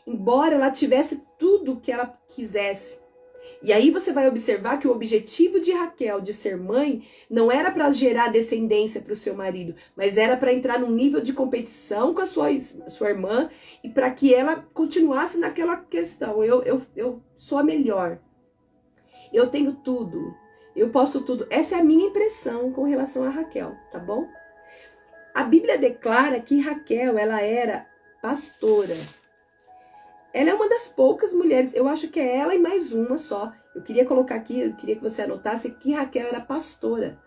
[SPEAKER 1] Embora ela tivesse tudo o que ela quisesse. E aí você vai observar que o objetivo de Raquel de ser mãe não era para gerar descendência para o seu marido, mas era para entrar num nível de competição com a sua irmã e para que ela continuasse naquela questão. Eu sou a melhor. Eu tenho tudo. Eu posso tudo. Essa é a minha impressão com relação a Raquel, tá bom? A Bíblia declara que Raquel, ela era pastora. Ela é uma das poucas mulheres, eu acho que é ela e mais uma só. Eu queria colocar aqui, eu queria que você anotasse que Raquel era pastora.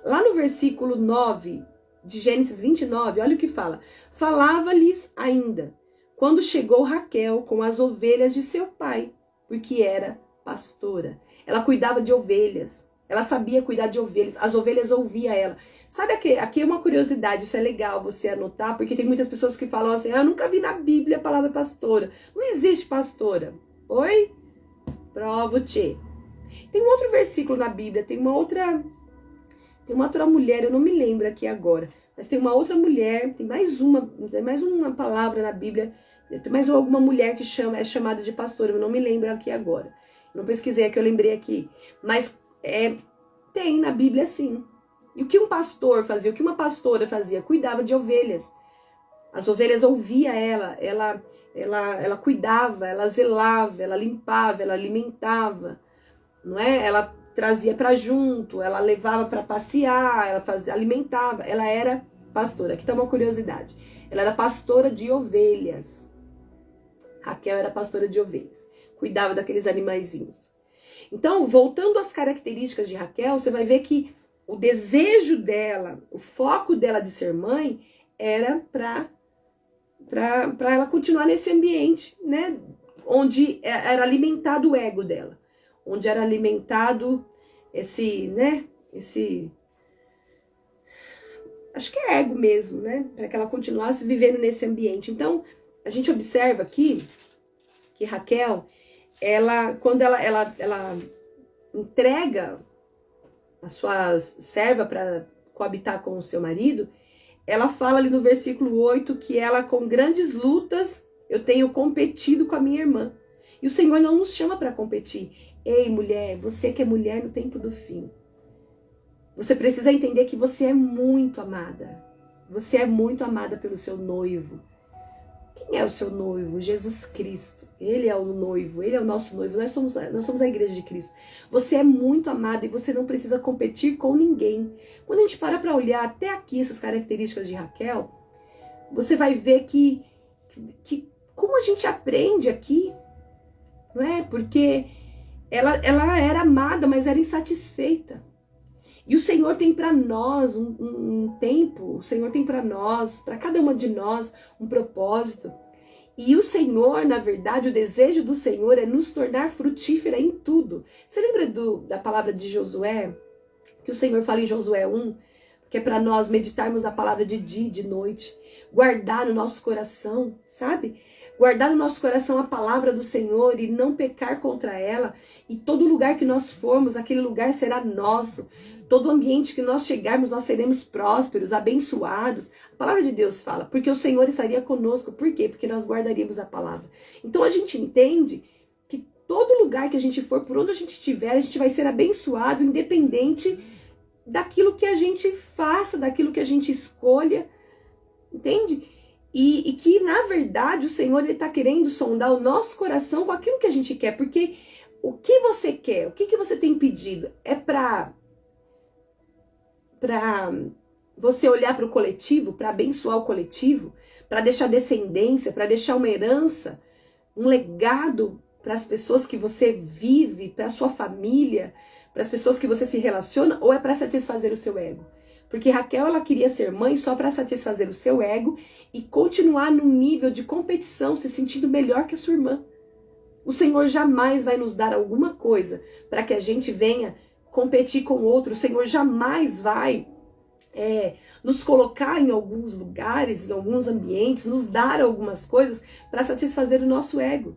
[SPEAKER 1] Lá no versículo 9 de Gênesis 29, olha o que fala. Falava-lhes ainda, quando chegou Raquel com as ovelhas de seu pai, porque era pastora. Ela cuidava de ovelhas. Ela sabia cuidar de ovelhas. As ovelhas ouviam ela. Sabe aqui é uma curiosidade, isso é legal você anotar, porque tem muitas pessoas que falam assim, eu nunca vi na Bíblia a palavra pastora. Não existe pastora. Oi? Provo-te. Tem um outro versículo na Bíblia, tem uma outra mulher, eu não me lembro aqui agora, mas tem uma outra mulher, tem mais uma palavra na Bíblia, tem mais alguma mulher que é chamada de pastora, eu não me lembro aqui agora. Não pesquisei aqui, eu lembrei aqui. Mas tem na Bíblia sim. E o que um pastor fazia? O que uma pastora fazia? Cuidava de ovelhas. As ovelhas ouviam ela ela cuidava, ela zelava, ela limpava, ela alimentava, não é? Ela trazia para junto, ela levava para passear, ela alimentava, ela era pastora. Aqui está uma curiosidade. Ela era pastora de ovelhas. Raquel era pastora de ovelhas. Cuidava daqueles animaizinhos. Então, voltando às características de Raquel, você vai ver que o desejo dela, o foco dela de ser mãe, era para ela continuar nesse ambiente, né? Onde era alimentado o ego dela. Onde era alimentado acho que é ego mesmo, né? Para que ela continuasse vivendo nesse ambiente. Então, a gente observa aqui que Raquel, quando ela entrega a sua serva para coabitar com o seu marido, ela fala ali no versículo 8 que ela, com grandes lutas, eu tenho competido com a minha irmã. E o Senhor não nos chama para competir. Ei, mulher, você que é mulher no tempo do fim, você precisa entender que você é muito amada. Você é muito amada pelo seu noivo. Quem é o seu noivo? Jesus Cristo. Ele é o noivo, ele é o nosso noivo. Nós somos a igreja de Cristo. Você é muito amada e você não precisa competir com ninguém. Quando a gente para olhar até aqui essas características de Raquel, você vai ver que como a gente aprende aqui, não é? Porque ela era amada, mas era insatisfeita. E o Senhor tem para nós um tempo, o Senhor tem para nós, para cada uma de nós, um propósito. E o Senhor, na verdade, o desejo do Senhor é nos tornar frutífera em tudo. Você lembra da palavra de Josué? Que o Senhor fala em Josué 1, que é para nós meditarmos a palavra de dia e de noite, guardar no nosso coração, sabe? Guardar no nosso coração a palavra do Senhor e não pecar contra ela. E todo lugar que nós formos, aquele lugar será nosso. Todo ambiente que nós chegarmos, nós seremos prósperos, abençoados. A palavra de Deus fala, porque o Senhor estaria conosco. Por quê? Porque nós guardaríamos a palavra. Então a gente entende que todo lugar que a gente for, por onde a gente estiver, a gente vai ser abençoado, independente daquilo que a gente faça, daquilo que a gente escolha. Entende? E que, na verdade, o Senhor está querendo sondar o nosso coração com aquilo que a gente quer. Porque o que você quer, o que você tem pedido, é para você olhar para o coletivo, para abençoar o coletivo, para deixar descendência, para deixar uma herança, um legado para as pessoas que você vive, para a sua família, para as pessoas que você se relaciona, ou é para satisfazer o seu ego? Porque Raquel, ela queria ser mãe só para satisfazer o seu ego e continuar num nível de competição, se sentindo melhor que a sua irmã. O Senhor jamais vai nos dar alguma coisa para que a gente venha competir com outro. O Senhor jamais vai nos colocar em alguns lugares, em alguns ambientes, nos dar algumas coisas para satisfazer o nosso ego.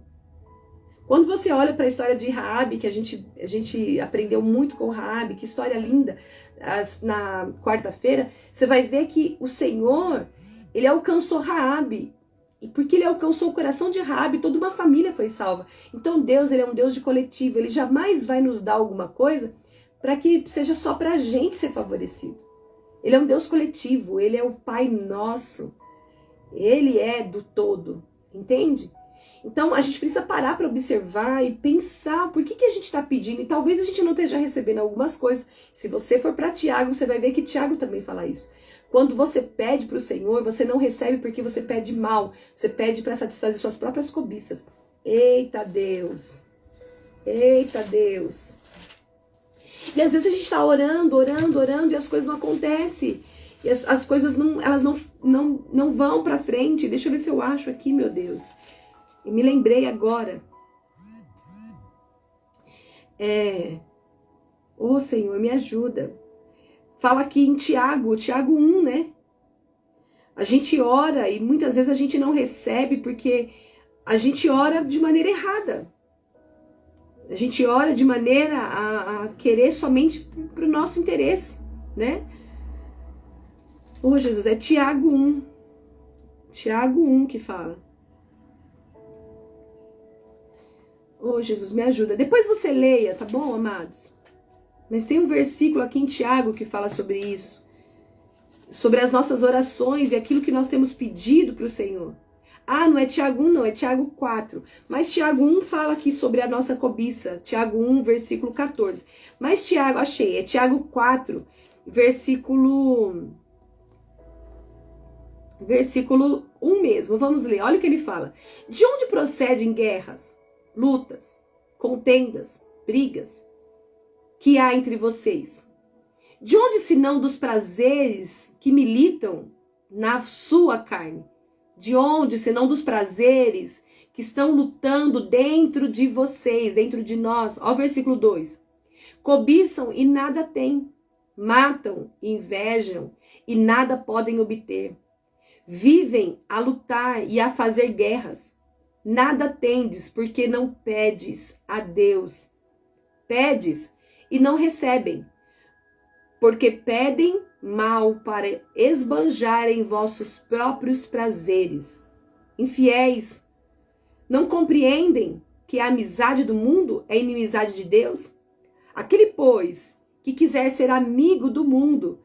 [SPEAKER 1] Quando você olha para a história de Raabe, que a gente aprendeu muito com Raabe, que história linda, na quarta-feira, você vai ver que o Senhor, ele alcançou Raabe. E porque ele alcançou o coração de Raabe, toda uma família foi salva. Então Deus, ele é um Deus de coletivo, ele jamais vai nos dar alguma coisa para que seja só para a gente ser favorecido. Ele é um Deus coletivo, ele é o Pai nosso, ele é do todo, entende? Então a gente precisa parar para observar e pensar por que a gente está pedindo, e talvez a gente não esteja recebendo algumas coisas. Se você for para Tiago, você vai ver que Tiago também fala isso. Quando você pede para o Senhor, você não recebe porque você pede mal, você pede para satisfazer suas próprias cobiças. Eita Deus! Eita Deus! E às vezes a gente está orando e as coisas não acontecem. E as coisas não vão para frente. Deixa eu ver se eu acho aqui, meu Deus. Eu me lembrei agora. Ô Senhor, me ajuda. Fala aqui em Tiago 1, né? A gente ora e muitas vezes a gente não recebe porque a gente ora de maneira errada. A gente ora de maneira a querer somente para o nosso interesse, né? Ô Jesus, é Tiago 1. Tiago 1 que fala. Ô Jesus, me ajuda. Depois você leia, tá bom, amados? Mas tem um versículo aqui em Tiago que fala sobre isso. Sobre as nossas orações e aquilo que nós temos pedido para o Senhor. Ah, não é Tiago 1, não, é Tiago 4. Mas Tiago 1 fala aqui sobre a nossa cobiça. Tiago 1, versículo 14. Mas Tiago, achei, é Tiago 4, versículo 1 mesmo. Vamos ler, olha o que ele fala. De onde procedem guerras, lutas, contendas, brigas que há entre vocês? De onde senão dos prazeres que militam na sua carne? De onde senão dos prazeres que estão lutando dentro de vocês, dentro de nós? Ó, versículo 2. Cobiçam e nada têm, matam e invejam e nada podem obter. Vivem a lutar e a fazer guerras. Nada tendes, porque não pedes a Deus. Pedes e não recebem, porque pedem mal para esbanjarem vossos próprios prazeres. Infiéis, não compreendem que a amizade do mundo é inimizade de Deus? Aquele, pois, que quiser ser amigo do mundo,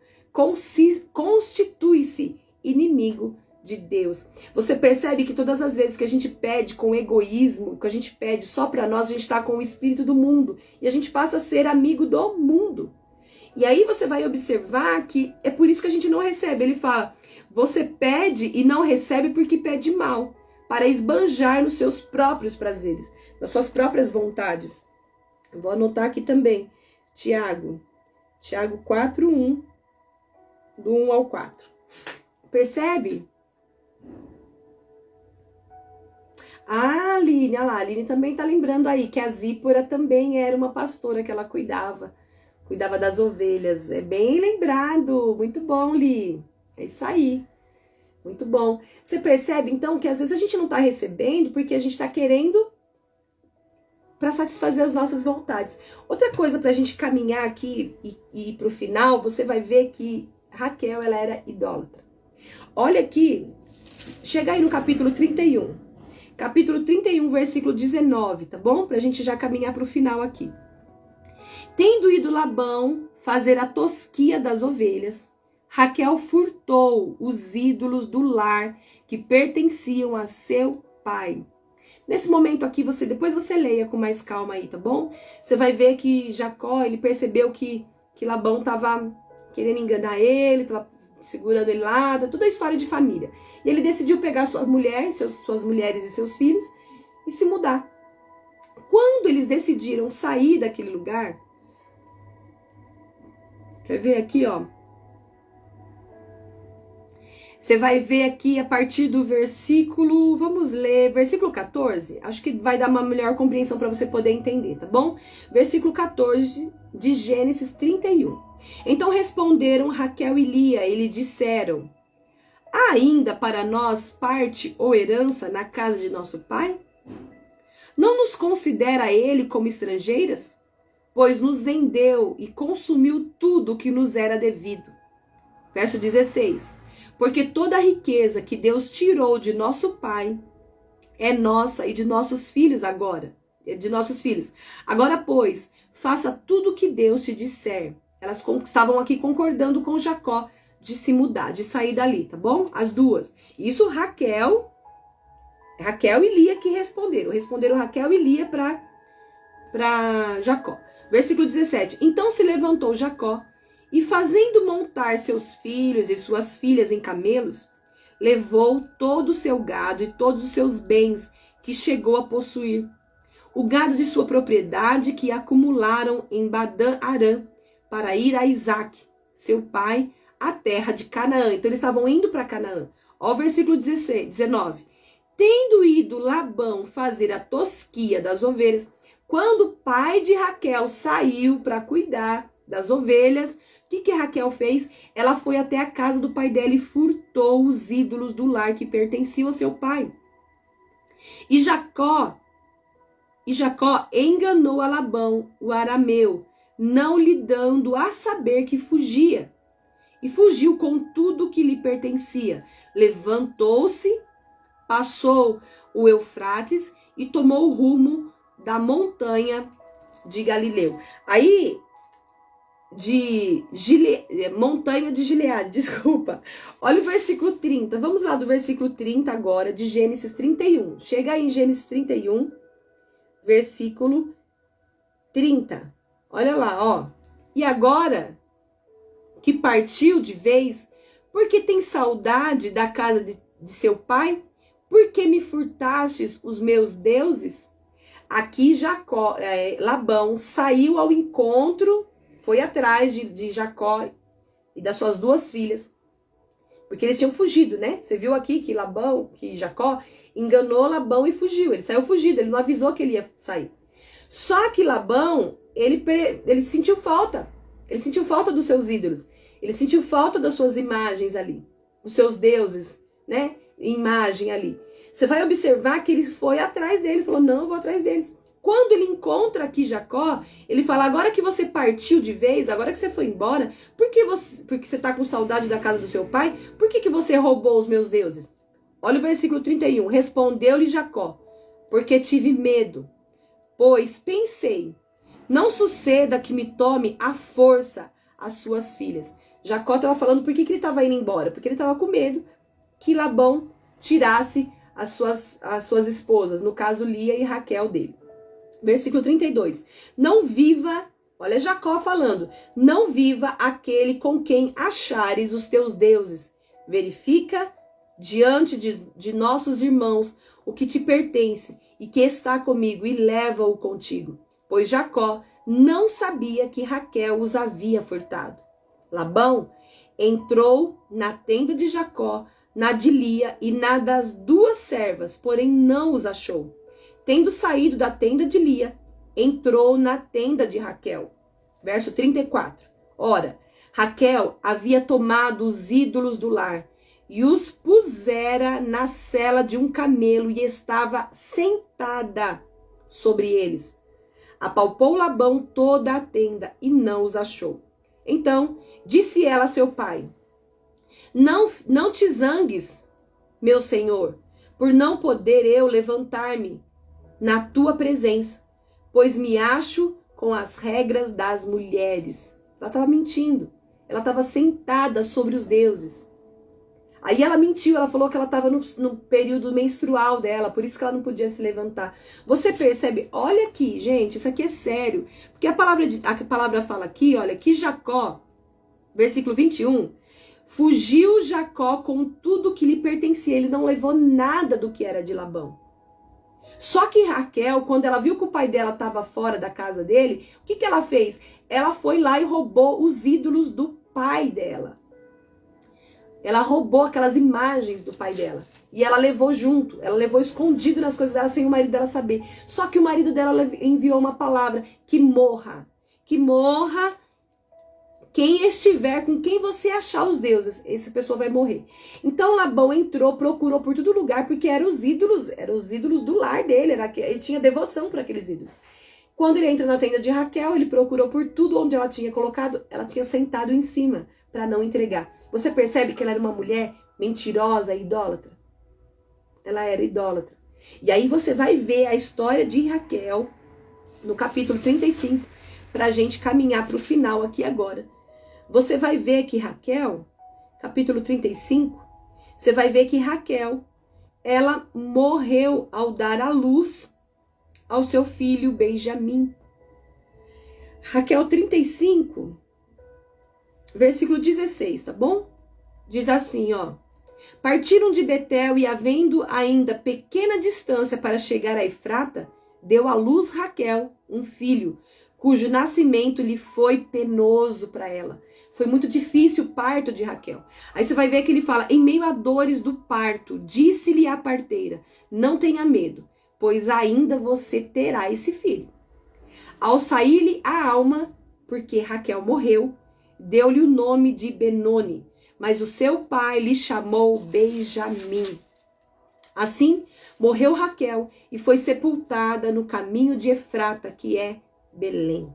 [SPEAKER 1] constitui-se inimigo de Deus. Você percebe que todas as vezes que a gente pede com egoísmo, que a gente pede só para nós, a gente está com o espírito do mundo. E a gente passa a ser amigo do mundo. E aí você vai observar que é por isso que a gente não recebe. Ele fala, você pede e não recebe porque pede mal, para esbanjar nos seus próprios prazeres, nas suas próprias vontades. Eu vou anotar aqui também, Tiago 4:1, do 1 ao 4. Percebe? Ah, Aline, olha lá, a Aline também tá lembrando aí que a Zípora também era uma pastora que ela cuidava das ovelhas. É bem lembrado, muito bom, Li. É isso aí, muito bom. Você percebe, então, que às vezes a gente não tá recebendo porque a gente tá querendo para satisfazer as nossas vontades. Outra coisa pra gente caminhar aqui e ir pro final, você vai ver que Raquel, ela era idólatra. Olha aqui, chega aí no capítulo 31. Capítulo 31, versículo 19, tá bom? Pra gente já caminhar pro final aqui. Tendo ido Labão fazer a tosquia das ovelhas, Raquel furtou os ídolos do lar que pertenciam a seu pai. Nesse momento aqui, depois você leia com mais calma aí, tá bom? Você vai ver que Jacó, ele percebeu que Labão tava querendo enganar ele, tava segurando ele lá, toda a história de família. E ele decidiu pegar suas mulheres e seus filhos e se mudar. Quando eles decidiram sair daquele lugar, quer ver aqui, ó? Você vai ver aqui a partir do versículo, vamos ler, versículo 14. Acho que vai dar uma melhor compreensão para você poder entender, tá bom? Versículo 14 de Gênesis 31. Então responderam Raquel e Lia e lhe disseram: há ainda para nós parte ou herança na casa de nosso pai? Não nos considera ele como estrangeiras? Pois nos vendeu e consumiu tudo o que nos era devido. Verso 16. Porque toda a riqueza que Deus tirou de nosso pai é nossa e de nossos filhos agora. Agora, pois, faça tudo o que Deus te disser. Elas estavam aqui concordando com Jacó de se mudar, de sair dali, tá bom? As duas. Isso Raquel e Lia que responderam. Responderam Raquel e Lia para Jacó. Versículo 17. Então se levantou Jacó e, fazendo montar seus filhos e suas filhas em camelos, levou todo o seu gado e todos os seus bens que chegou a possuir. O gado de sua propriedade que acumularam em Badã-Arã, para ir a Isaque, seu pai, à terra de Canaã. Então eles estavam indo para Canaã. Ó, o versículo 19. Tendo ido Labão fazer a tosquia das ovelhas, quando o pai de Raquel saiu para cuidar das ovelhas, o que Raquel fez? Ela foi até a casa do pai dela e furtou os ídolos do lar que pertenciam a seu pai. E Jacó enganou a Labão, o arameu, não lhe dando a saber que fugia. E fugiu com tudo que lhe pertencia. Levantou-se, passou o Eufrates e tomou o rumo da montanha de Galileu. Aí montanha de Gileade, desculpa. Olha o versículo 30. Vamos lá do versículo 30 agora, de Gênesis 31. Chega aí em Gênesis 31, versículo 30. Olha lá, ó. E agora que partiu de vez, porque tem saudade da casa de seu pai? Porque me furtastes os meus deuses? Aqui Labão saiu ao encontro, foi atrás de Jacó e das suas duas filhas, porque eles tinham fugido, né? Você viu aqui que Jacó enganou Labão e fugiu. Ele saiu fugido, ele não avisou que ele ia sair. Só que Labão, ele sentiu falta. Ele sentiu falta dos seus ídolos. Ele sentiu falta das suas imagens ali, os seus deuses, né? Imagem ali. Você vai observar que ele foi atrás dele, falou, não, eu vou atrás deles. Quando ele encontra aqui Jacó, ele fala, agora que você partiu de vez, agora que você foi embora, porque você está com saudade da casa do seu pai, por que você roubou os meus deuses? Olha o versículo 31, respondeu-lhe Jacó, porque tive medo, pois pensei, não suceda que me tome à força as suas filhas. Jacó estava falando por que ele estava indo embora, porque ele estava com medo que Labão tirasse as suas esposas, no caso Lia e Raquel dele. Versículo 32. Não viva, olha Jacó falando, não viva aquele com quem achares os teus deuses. Verifica diante de nossos irmãos o que te pertence e que está comigo e leva-o contigo. Pois Jacó não sabia que Raquel os havia furtado. Labão entrou na tenda de Jacó, na de Lia e na das duas servas, porém não os achou. Tendo saído da tenda de Lia, entrou na tenda de Raquel. Verso 34. Ora, Raquel havia tomado os ídolos do lar e os pusera na sela de um camelo e estava sentada sobre eles. Apalpou Labão toda a tenda e não os achou. Então disse ela a seu pai, não te zangues, meu senhor, por não poder eu levantar-me na tua presença, pois me acho com as regras das mulheres. Ela estava mentindo. Ela estava sentada sobre os deuses. Aí ela mentiu, ela falou que ela estava no período menstrual dela, por isso que ela não podia se levantar. Você percebe? Olha aqui, gente, isso aqui é sério. Porque a palavra fala aqui, olha, que Jacó, versículo 21, fugiu Jacó com tudo que lhe pertencia. Ele não levou nada do que era de Labão. Só que Raquel, quando ela viu que o pai dela estava fora da casa dele, o que ela fez? Ela foi lá e roubou os ídolos do pai dela. Ela roubou aquelas imagens do pai dela. E ela levou junto, ela levou escondido nas coisas dela sem o marido dela saber. Só que o marido dela enviou uma palavra, que morra quem estiver com quem você achar os deuses, essa pessoa vai morrer. Então Labão entrou, procurou por todo lugar, porque eram os ídolos do lar dele, ele tinha devoção para aqueles ídolos. Quando ele entra na tenda de Raquel, ele procurou por tudo onde ela tinha colocado, ela tinha sentado em cima para não entregar. Você percebe que ela era uma mulher mentirosa e idólatra? Ela era idólatra. E aí você vai ver a história de Raquel no capítulo 35, para a gente caminhar para o final aqui agora. Você vai ver que Raquel, capítulo 35, você vai ver que Raquel, ela morreu ao dar à luz ao seu filho Benjamim. Raquel 35, versículo 16, tá bom? Diz assim, ó. Partiram de Betel e, havendo ainda pequena distância para chegar a Efrata, deu à luz Raquel um filho, cujo nascimento lhe foi penoso para ela. Foi muito difícil o parto de Raquel. Aí você vai ver que ele fala, em meio a dores do parto, disse-lhe a parteira, não tenha medo, pois ainda você terá esse filho. Ao sair-lhe a alma, porque Raquel morreu, deu-lhe o nome de Benoni, mas o seu pai lhe chamou Benjamim. Assim, morreu Raquel e foi sepultada no caminho de Efrata, que é Belém.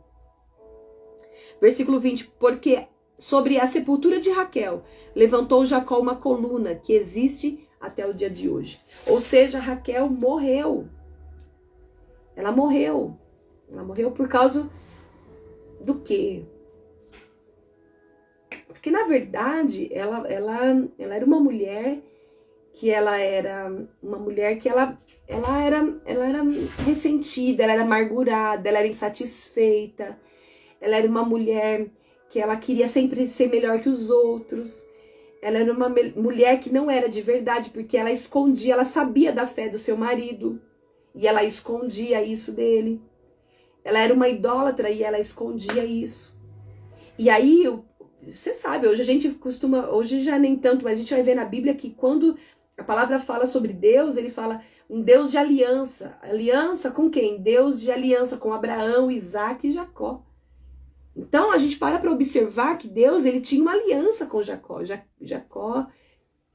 [SPEAKER 1] Versículo 20, porque sobre a sepultura de Raquel levantou Jacó uma coluna que existe até o dia de hoje. Ou seja, Raquel morreu. Ela morreu. Ela morreu por causa do quê? Porque, na verdade, ela era uma mulher que ela era uma mulher que ela era ressentida, ela era amargurada, ela era insatisfeita, ela era uma mulher que ela queria sempre ser melhor que os outros, ela era uma mulher que não era de verdade, porque ela escondia, ela sabia da fé do seu marido, e ela escondia isso dele. Ela era uma idólatra e ela escondia isso. E aí, você sabe, hoje a gente costuma, hoje já nem tanto, mas a gente vai ver na Bíblia que quando a palavra fala sobre Deus, ele fala um Deus de aliança. Aliança com quem? Deus de aliança com Abraão, Isaac e Jacó. Então a gente para observar que Deus, ele tinha uma aliança com Jacó. Jacó,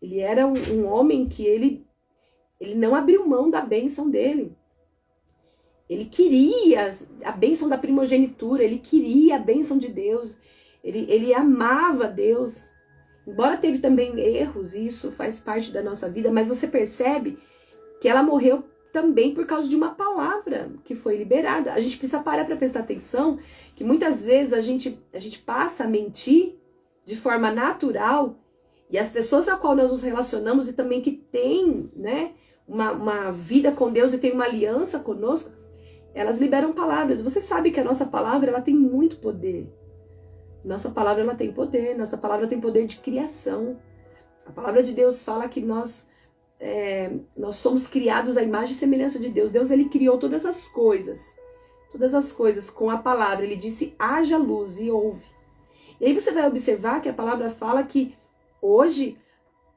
[SPEAKER 1] ele era um homem que ele não abriu mão da bênção dele. Ele queria a bênção da primogenitura, ele queria a bênção de Deus. Ele amava Deus. Embora teve também erros, e isso faz parte da nossa vida, mas você percebe que ela morreu também por causa de uma palavra que foi liberada. A gente precisa parar para prestar atenção que muitas vezes a gente passa a mentir de forma natural, e as pessoas a qual nós nos relacionamos e também que tem, né, uma vida com Deus e tem uma aliança conosco, elas liberam palavras. Você sabe que a nossa palavra, ela tem muito poder. Nossa palavra, ela tem poder. Nossa palavra tem poder de criação. A palavra de Deus fala que nós somos criados à imagem e semelhança de Deus. Deus, ele criou todas as coisas com a palavra. Ele disse, haja luz, e houve. E aí você vai observar que a palavra fala que hoje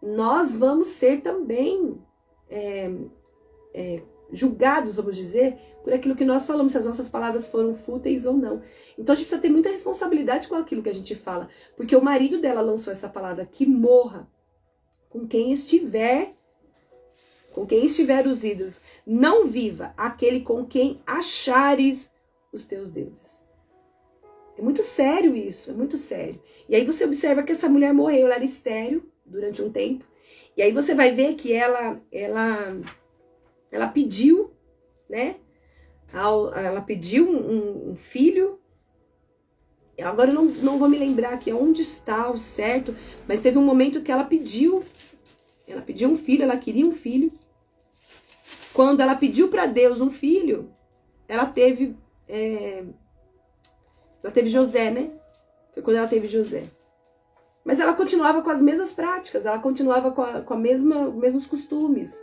[SPEAKER 1] nós vamos ser também julgados, vamos dizer, por aquilo que nós falamos, se as nossas palavras foram fúteis ou não. Então a gente precisa ter muita responsabilidade com aquilo que a gente fala, porque o marido dela lançou essa palavra, que morra com quem estiver os ídolos, não viva aquele com quem achares os teus deuses. É muito sério isso, é muito sério. E aí você observa que essa mulher morreu, ela era estéril durante um tempo, e aí você vai ver que ela pediu, né? Ela pediu um filho. Agora eu não vou me lembrar aqui onde está o certo, mas teve um momento que ela pediu um filho, ela queria um filho. Quando ela pediu para Deus um filho, ela teve José, né? Foi quando ela teve José. Mas ela continuava com as mesmas práticas, ela continuava com os mesmos costumes.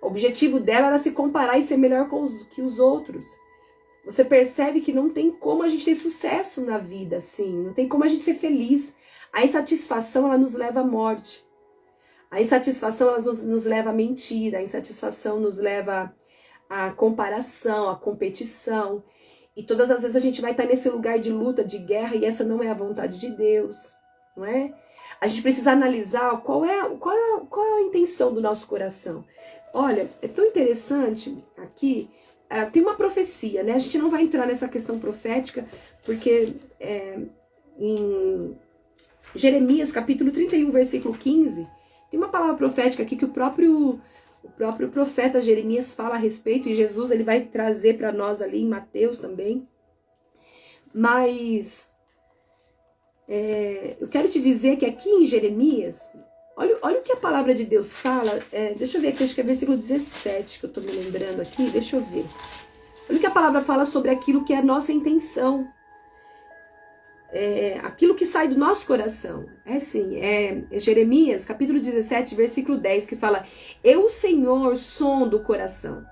[SPEAKER 1] O objetivo dela era se comparar e ser melhor que os outros. Você percebe que não tem como a gente ter sucesso na vida, assim. Não tem como a gente ser feliz. A insatisfação, ela nos leva à morte. A insatisfação, ela nos leva à mentira. A insatisfação nos leva à comparação, à competição. E todas as vezes a gente vai estar nesse lugar de luta, de guerra, e essa não é a vontade de Deus, não é? A gente precisa analisar qual é a intenção do nosso coração. Olha, é tão interessante aqui, tem uma profecia, né? A gente não vai entrar nessa questão profética, porque em Jeremias, capítulo 31, versículo 15, tem uma palavra profética aqui que o próprio profeta Jeremias fala a respeito, e Jesus ele vai trazer para nós ali em Mateus também. Mas eu quero te dizer que aqui em Jeremias, olha o que a palavra de Deus fala. Deixa eu ver aqui, acho que é versículo 17 que eu estou me lembrando aqui, deixa eu ver. Olha o que a palavra fala sobre aquilo que é a nossa intenção. Aquilo que sai do nosso coração. É Jeremias, capítulo 17, versículo 10, que fala: Eu, Senhor, sondo o coração.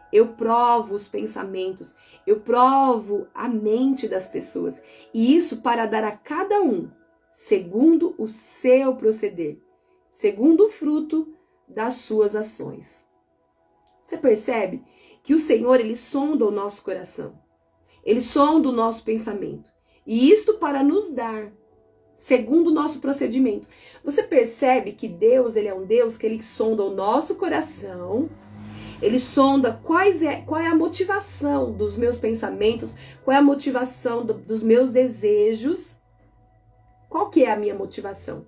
[SPEAKER 1] Eu provo os pensamentos, eu provo a mente das pessoas, e isso para dar a cada um, segundo o seu proceder, segundo o fruto das suas ações. Você percebe que o Senhor, ele sonda o nosso coração, ele sonda o nosso pensamento, e isto para nos dar, segundo o nosso procedimento. Você percebe que Deus, ele é um Deus que ele sonda o nosso coração. Ele sonda qual é a motivação dos meus pensamentos, qual é a motivação dos meus desejos, qual que é a minha motivação.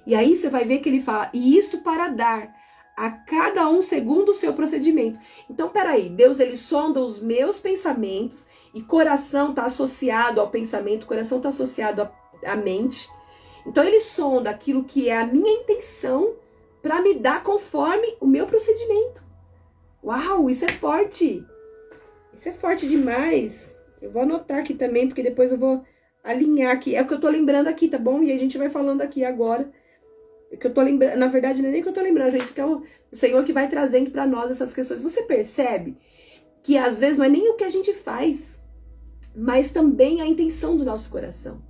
[SPEAKER 1] E aí você vai ver que ele fala, e isto para dar a cada um segundo o seu procedimento. Então, peraí, Deus ele sonda os meus pensamentos, e coração está associado ao pensamento, coração está associado à mente. Então ele sonda aquilo que é a minha intenção para me dar conforme o meu procedimento. Uau, isso é forte. Isso é forte demais. Eu vou anotar aqui também, porque depois eu vou alinhar aqui. É o que eu tô lembrando aqui, tá bom? E a gente vai falando aqui agora. É que eu tô lembrando, na verdade, não é nem que eu tô lembrando, gente, que é o Senhor que vai trazendo para nós essas questões. Você percebe que às vezes não é nem o que a gente faz, mas também a intenção do nosso coração.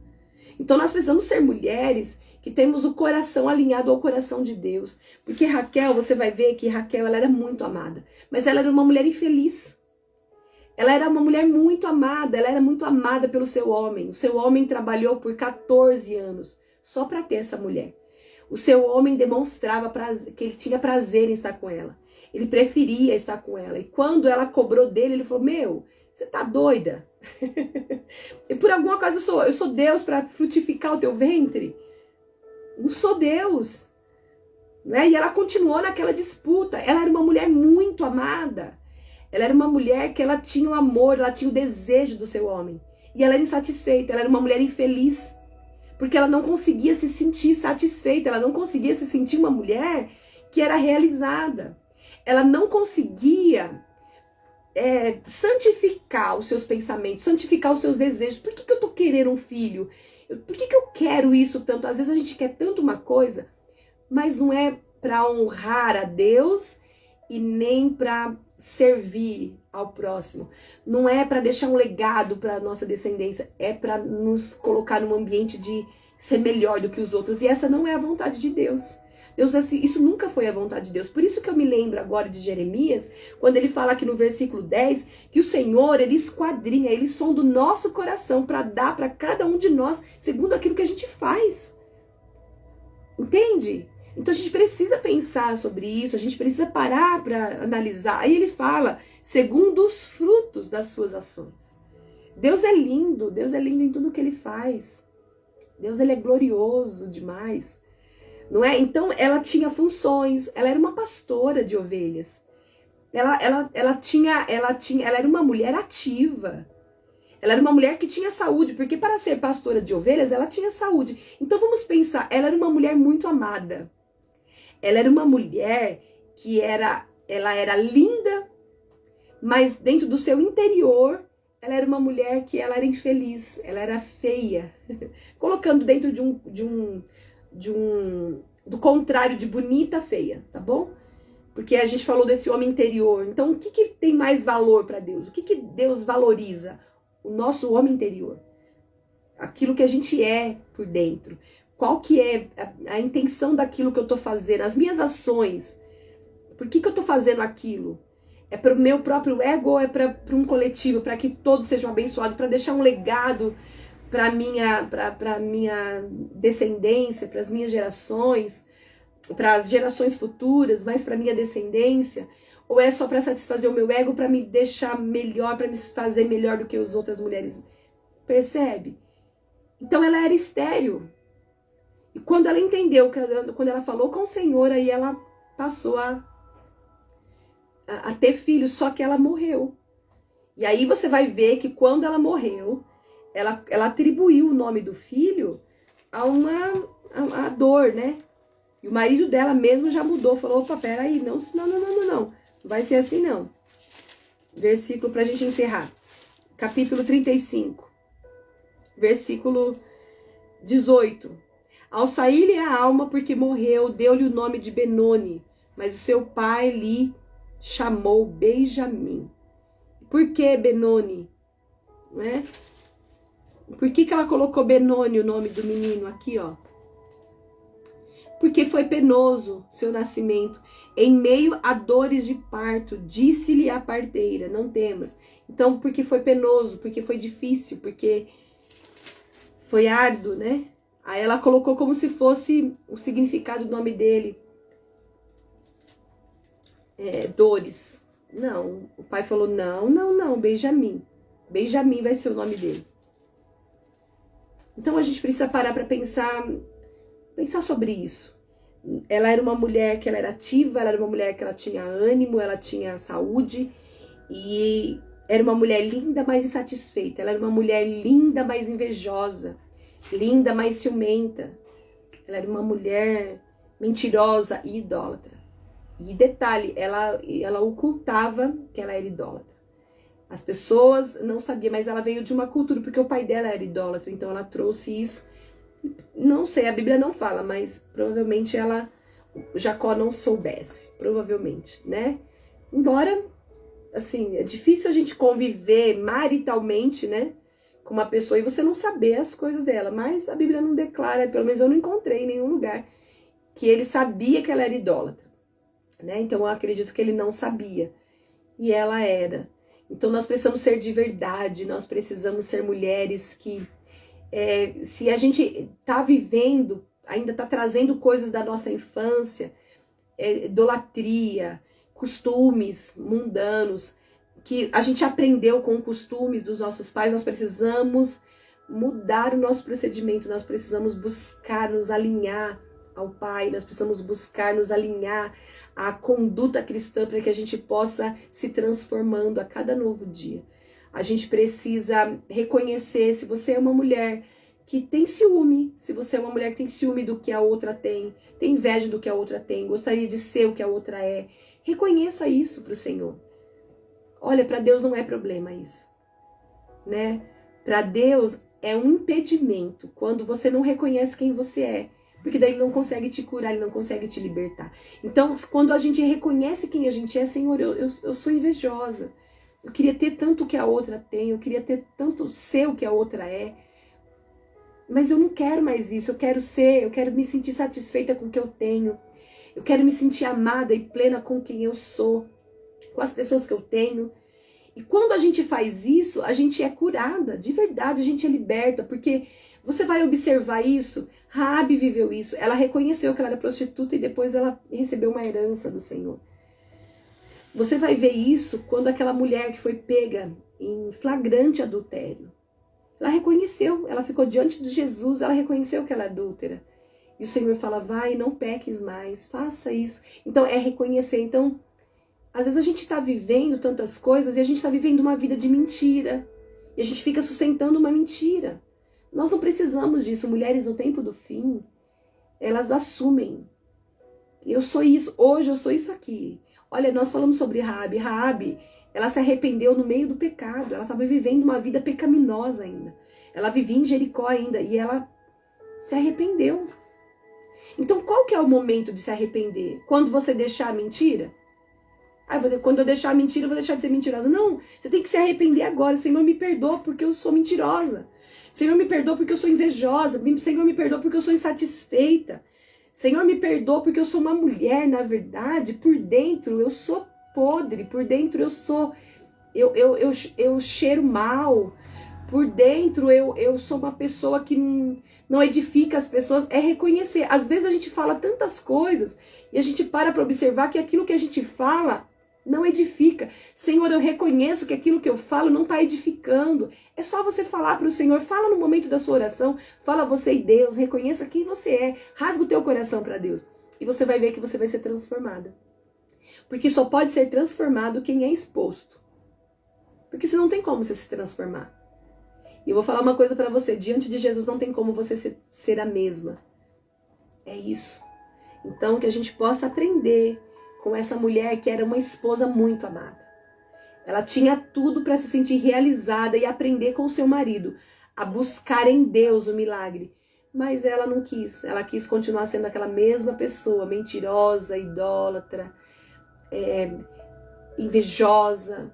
[SPEAKER 1] Então nós precisamos ser mulheres que temos o coração alinhado ao coração de Deus. Porque Raquel, você vai ver que Raquel, ela era muito amada, mas ela era uma mulher infeliz. Ela era uma mulher muito amada, ela era muito amada pelo seu homem. O seu homem trabalhou por 14 anos só para ter essa mulher. O seu homem demonstrava que ele tinha prazer em estar com ela. Ele preferia estar com ela. E quando ela cobrou dele, ele falou, meu, você tá doida? E por alguma coisa eu sou Deus para frutificar o teu ventre? Não sou Deus. Né? E ela continuou naquela disputa. Ela era uma mulher muito amada. Ela era uma mulher que ela tinha o amor, ela tinha o desejo do seu homem. E ela era insatisfeita, ela era uma mulher infeliz. Porque ela não conseguia se sentir satisfeita, ela não conseguia se sentir uma mulher que era realizada. Ela não conseguia santificar os seus pensamentos, santificar os seus desejos. Por que eu tô querendo um filho? Por que eu quero isso tanto? Às vezes a gente quer tanto uma coisa, mas não é para honrar a Deus e nem para servir ao próximo. Não é para deixar um legado para a nossa descendência, é para nos colocar num ambiente de ser melhor do que os outros. E essa não é a vontade de Deus. Deus, assim, isso nunca foi a vontade de Deus. Por isso que eu me lembro agora de Jeremias, quando ele fala aqui no versículo 10, que o Senhor, ele esquadrinha, ele sonda o nosso coração para dar para cada um de nós, segundo aquilo que a gente faz. Entende? Então a gente precisa pensar sobre isso, a gente precisa parar para analisar. Aí ele fala, segundo os frutos das suas ações. Deus é lindo em tudo que ele faz. Deus, ele é glorioso demais. Não é? Então ela tinha funções, ela era uma pastora de ovelhas. Ela era uma mulher ativa. Ela era uma mulher que tinha saúde, porque para ser pastora de ovelhas, ela tinha saúde. Então vamos pensar, ela era uma mulher muito amada. Ela era uma mulher que ela era linda, mas dentro do seu interior, ela era uma mulher que ela era infeliz, ela era feia. Colocando dentro do contrário de bonita, feia, tá bom? Porque a gente falou desse homem interior. Então, o que tem mais valor para Deus? O que Deus valoriza? O nosso homem interior. Aquilo que a gente é por dentro. Qual que é a intenção daquilo que eu tô fazendo? As minhas ações. Por que eu tô fazendo aquilo? É para o meu próprio ego ou é para um coletivo? Para que todos sejam abençoados? Para deixar um legado para minha descendência, para as minhas gerações, para as gerações futuras, mas para minha descendência? Ou é só para satisfazer o meu ego, para me deixar melhor, para me fazer melhor do que as outras mulheres? Percebe? Então ela era estéril. E quando ela entendeu, quando ela falou com o Senhor, aí ela passou a ter filhos, só que ela morreu. E aí você vai ver que quando ela morreu, ela atribuiu o nome do filho a dor, né? E o marido dela mesmo já mudou, falou, opa, peraí, não vai ser assim não. Versículo pra gente encerrar. Capítulo 35, versículo 18. Ao sair-lhe a alma porque morreu, deu-lhe o nome de Benoni, mas o seu pai lhe chamou Benjamim. Por que Benoni? Né? Por que ela colocou Benoni, o nome do menino, aqui, ó? Porque foi penoso seu nascimento. Em meio a dores de parto, disse-lhe a parteira, não temas. Então, porque foi penoso, porque foi difícil, porque foi árduo, né? Aí ela colocou como se fosse o significado do nome dele. Dores. Não, o pai falou, não, Benjamim. Benjamim vai ser o nome dele. Então a gente precisa parar para pensar sobre isso. Ela era uma mulher que ela era ativa, ela era uma mulher que ela tinha ânimo, ela tinha saúde. E era uma mulher linda, mas insatisfeita. Ela era uma mulher linda, mas invejosa. Linda, mas ciumenta. Ela era uma mulher mentirosa e idólatra. E detalhe, ela ocultava que ela era idólatra. As pessoas não sabiam, mas ela veio de uma cultura, porque o pai dela era idólatra, então ela trouxe isso. Não sei, a Bíblia não fala, mas provavelmente Jacó não soubesse, provavelmente, né? Embora, assim, é difícil a gente conviver maritalmente, né, com uma pessoa e você não saber as coisas dela, mas a Bíblia não declara, pelo menos eu não encontrei em nenhum lugar, que ele sabia que ela era idólatra, né? Então eu acredito que ele não sabia, e ela era. Então nós precisamos ser de verdade, nós precisamos ser mulheres que, se a gente tá vivendo, ainda tá trazendo coisas da nossa infância, idolatria, costumes mundanos, que a gente aprendeu com costumes dos nossos pais, nós precisamos mudar o nosso procedimento, nós precisamos buscar nos alinhar ao Pai, nós precisamos buscar nos alinhar à conduta cristã para que a gente possa se transformando a cada novo dia. A gente precisa reconhecer, se você é uma mulher que tem ciúme, se você é uma mulher que tem ciúme do que a outra tem inveja do que a outra tem, gostaria de ser o que a outra é, reconheça isso para o Senhor. Olha, para Deus não é problema isso, né? Para Deus é um impedimento quando você não reconhece quem você é, porque daí Ele não consegue te curar, Ele não consegue te libertar. Então, quando a gente reconhece quem a gente é, Senhor, eu sou invejosa, eu queria ter tanto o que a outra tem, eu queria ter tanto ser o que a outra é, mas eu não quero mais isso, eu quero me sentir satisfeita com o que eu tenho, eu quero me sentir amada e plena com quem eu sou, com as pessoas que eu tenho. E quando a gente faz isso, a gente é curada, de verdade, a gente é liberta, porque você vai observar isso, Raabe viveu isso, ela reconheceu que ela era prostituta e depois ela recebeu uma herança do Senhor. Você vai ver isso quando aquela mulher que foi pega em flagrante adultério, ela reconheceu, ela ficou diante de Jesus, ela reconheceu que ela é adúltera. E o Senhor fala, vai, não peques mais, faça isso. Então é reconhecer. Então, às vezes a gente está vivendo tantas coisas e a gente está vivendo uma vida de mentira. E a gente fica sustentando uma mentira. Nós não precisamos disso. Mulheres no tempo do fim, elas assumem. Eu sou isso, hoje eu sou isso aqui. Olha, nós falamos sobre Raabe. Raabe, ela se arrependeu no meio do pecado. Ela estava vivendo uma vida pecaminosa ainda. Ela vivia em Jericó ainda e ela se arrependeu. Então qual que é o momento de se arrepender? Quando você deixar a mentira? Quando eu deixar a mentira, eu vou deixar de ser mentirosa. Não, você tem que se arrepender agora. Senhor, me perdoa porque eu sou mentirosa. Senhor, me perdoa porque eu sou invejosa. Senhor, me perdoa porque eu sou insatisfeita. Senhor, me perdoa porque eu sou uma mulher, na verdade, por dentro eu sou podre, por dentro eu cheiro mal, por dentro eu sou uma pessoa que não edifica as pessoas. É reconhecer. Às vezes a gente fala tantas coisas e a gente para observar que aquilo que a gente fala não edifica. Senhor, eu reconheço que aquilo que eu falo não está edificando. É só você falar para o Senhor, fala no momento da sua oração, fala você e Deus, reconheça quem você é, rasga o teu coração para Deus. E você vai ver que você vai ser transformada. Porque só pode ser transformado quem é exposto. Porque senão não tem como você se transformar. E eu vou falar uma coisa para você, diante de Jesus não tem como você ser a mesma. É isso. Então que a gente possa aprender com essa mulher que era uma esposa muito amada. Ela tinha tudo para se sentir realizada e aprender com o seu marido a buscar em Deus o milagre. Mas ela não quis. Ela quis continuar sendo aquela mesma pessoa, mentirosa, idólatra, invejosa,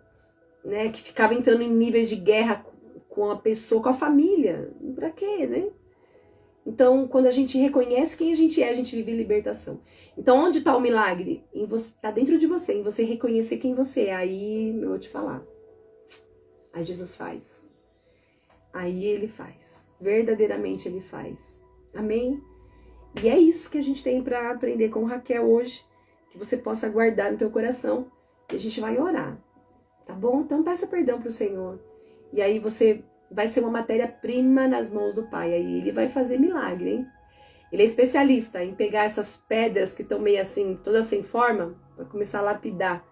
[SPEAKER 1] né? Que ficava entrando em níveis de guerra com a pessoa, com a família. Pra quê, né? Então, quando a gente reconhece quem a gente vive libertação. Então, onde está o milagre? Está dentro de você, em você reconhecer quem você é. Aí, eu vou te falar. Aí Jesus faz. Aí Ele faz. Verdadeiramente Ele faz. Amém? E é isso que a gente tem para aprender com Raquel hoje. Que você possa guardar no teu coração. E a gente vai orar. Tá bom? Então, peça perdão para o Senhor. E aí você vai ser uma matéria-prima nas mãos do Pai. Aí Ele vai fazer milagre, hein? Ele é especialista em pegar essas pedras que estão meio assim, todas sem forma, para começar a lapidar.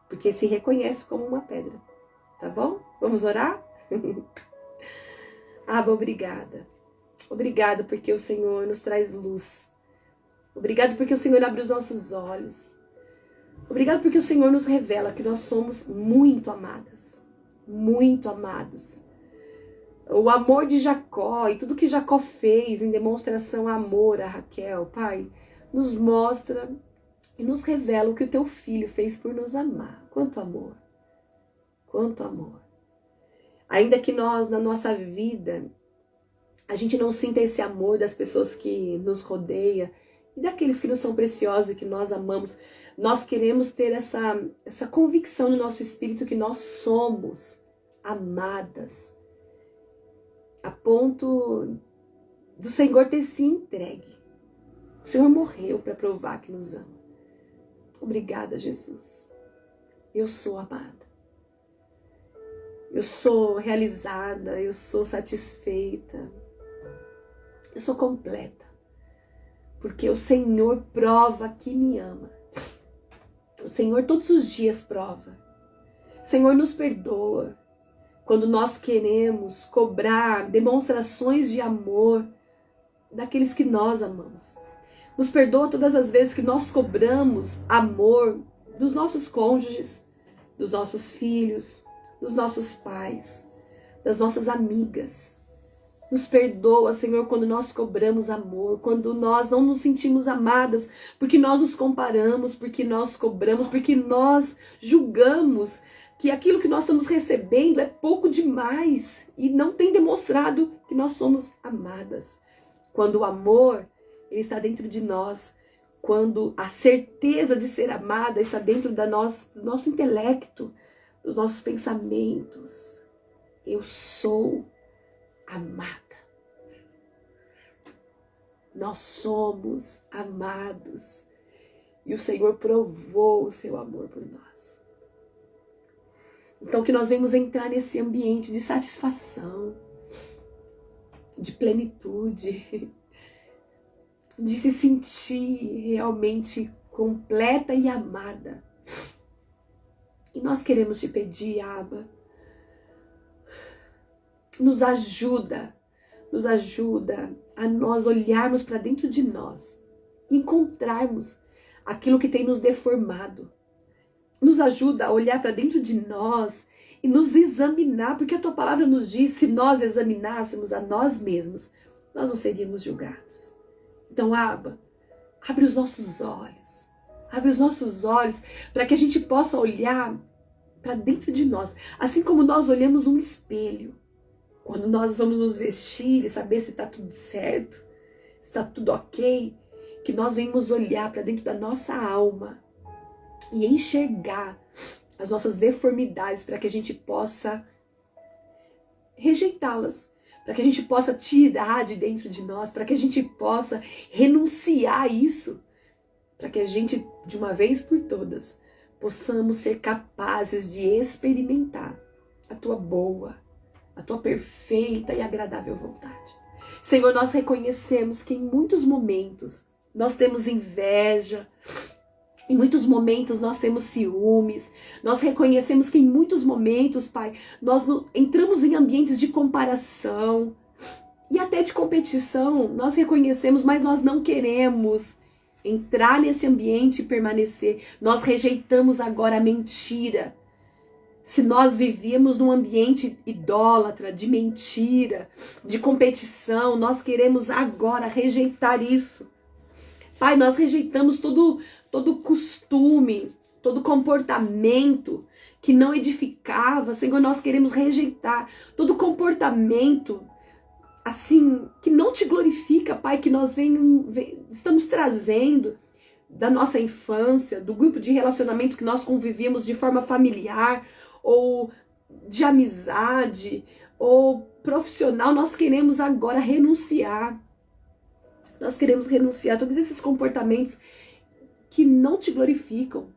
[SPEAKER 1] Porque se reconhece como uma pedra. Tá bom? Vamos orar? Abba, obrigada. Obrigado porque o Senhor nos traz luz. Obrigado porque o Senhor abre os nossos olhos. Obrigado porque o Senhor nos revela que nós somos muito amadas, muito amados. O amor de Jacó e tudo que Jacó fez em demonstração a amor a Raquel, Pai, nos mostra e nos revela o que o teu filho fez por nos amar. Quanto amor, quanto amor. Ainda que nós, na nossa vida, a gente não sinta esse amor das pessoas que nos rodeiam e daqueles que nos são preciosos e que nós amamos, nós queremos ter essa convicção no nosso espírito que nós somos amadas, a ponto do Senhor ter se entregue. O Senhor morreu para provar que nos ama. Obrigada, Jesus. Eu sou amada. Eu sou realizada, eu sou satisfeita. Eu sou completa. Porque o Senhor prova que me ama. O Senhor todos os dias prova. O Senhor nos perdoa. Quando nós queremos cobrar demonstrações de amor daqueles que nós amamos. Nos perdoa todas as vezes que nós cobramos amor dos nossos cônjuges, dos nossos filhos, dos nossos pais, das nossas amigas. Nos perdoa, Senhor, quando nós cobramos amor, quando nós não nos sentimos amadas, porque nós nos comparamos, porque nós cobramos, porque nós julgamos que aquilo que nós estamos recebendo é pouco demais e não tem demonstrado que nós somos amadas. Quando o amor ele está dentro de nós, quando a certeza de ser amada está dentro do nosso intelecto, dos nossos pensamentos. Eu sou amada. Nós somos amados. E o Senhor provou o seu amor por nós. Então que nós vamos entrar nesse ambiente de satisfação, de plenitude, de se sentir realmente completa e amada. E nós queremos te pedir, Abba, nos ajuda a nós olharmos para dentro de nós, encontrarmos aquilo que tem nos deformado. Nos ajuda a olhar para dentro de nós e nos examinar, porque a tua palavra nos diz, se nós examinássemos a nós mesmos, nós não seríamos julgados. Então, Abba, abre os nossos olhos para que a gente possa olhar para dentro de nós, assim como nós olhamos um espelho. Quando nós vamos nos vestir e saber se está tudo certo, se está tudo ok, que nós venhamos olhar para dentro da nossa alma e enxergar as nossas deformidades para que a gente possa rejeitá-las, para que a gente possa tirar de dentro de nós, para que a gente possa renunciar a isso, para que a gente, de uma vez por todas, possamos ser capazes de experimentar a tua boa, a tua perfeita e agradável vontade. Senhor, nós reconhecemos que em muitos momentos nós temos inveja, em muitos momentos nós temos ciúmes, nós reconhecemos que em muitos momentos, Pai, nós entramos em ambientes de comparação e até de competição, nós reconhecemos, mas nós não queremos entrar nesse ambiente e permanecer. Nós rejeitamos agora a mentira. Se nós vivíamos num ambiente idólatra, de mentira, de competição, nós queremos agora rejeitar isso. Pai, nós rejeitamos todo costume, todo comportamento que não edificava. Senhor, nós queremos rejeitar todo comportamento assim que não te glorifica, Pai, que nós estamos trazendo da nossa infância, do grupo de relacionamentos que nós convivíamos de forma familiar ou de amizade ou profissional. Nós queremos agora renunciar. Nós queremos renunciar a todos esses comportamentos que não te glorificam,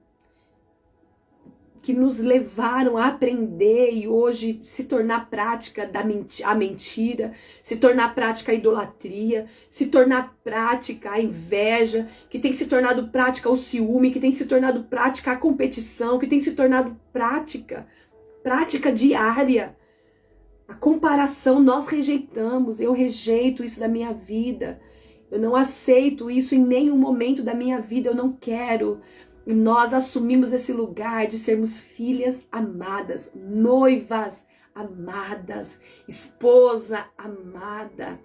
[SPEAKER 1] que nos levaram a aprender e hoje se tornar prática a mentira, se tornar prática a idolatria, se tornar prática a inveja, que tem se tornado prática o ciúme, que tem se tornado prática a competição, que tem se tornado prática diária A comparação nós rejeitamos, eu rejeito isso da minha vida. Eu não aceito isso em nenhum momento da minha vida, eu não quero. E nós assumimos esse lugar de sermos filhas amadas, noivas amadas, esposa amada,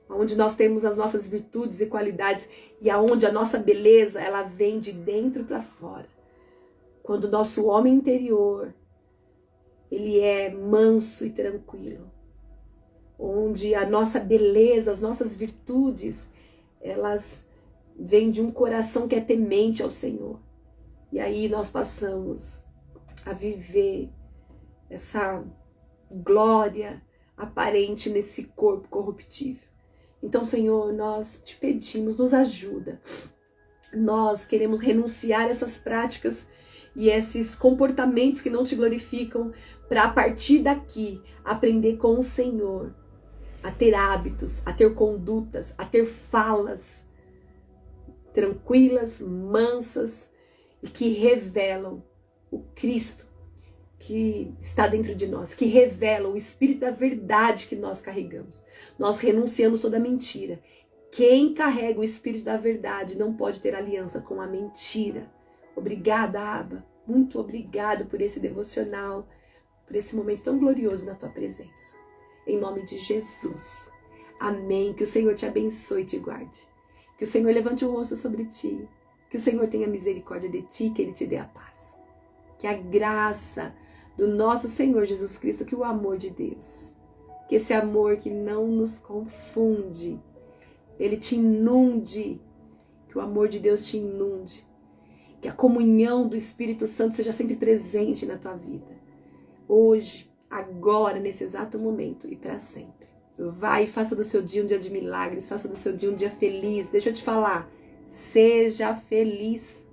[SPEAKER 1] onde nós temos as nossas virtudes e qualidades e aonde a nossa beleza, ela vem de dentro para fora. Quando o nosso homem interior, ele é manso e tranquilo, onde a nossa beleza, as nossas virtudes, elas vêm de um coração que é temente ao Senhor. E aí nós passamos a viver essa glória aparente nesse corpo corruptível. Então, Senhor, nós te pedimos, nos ajuda. Nós queremos renunciar a essas práticas e esses comportamentos que não te glorificam, para a partir daqui aprender com o Senhor a ter hábitos, a ter condutas, a ter falas tranquilas, mansas e que revelam o Cristo que está dentro de nós, que revela o Espírito da verdade que nós carregamos. Nós renunciamos toda mentira. Quem carrega o Espírito da verdade não pode ter aliança com a mentira. Obrigada, Abba. Muito obrigado por esse devocional, por esse momento tão glorioso na tua presença. Em nome de Jesus. Amém. Que o Senhor te abençoe e te guarde. Que o Senhor levante o rosto sobre ti. Que o Senhor tenha misericórdia de ti, que Ele te dê a paz. Que a graça do nosso Senhor Jesus Cristo, que o amor de Deus, que esse amor que não nos confunde, Ele te inunde, que o amor de Deus te inunde, que a comunhão do Espírito Santo seja sempre presente na tua vida, hoje, agora, nesse exato momento e para sempre. Vai e faça do seu dia um dia de milagres, faça do seu dia um dia feliz. Deixa eu te falar, seja feliz,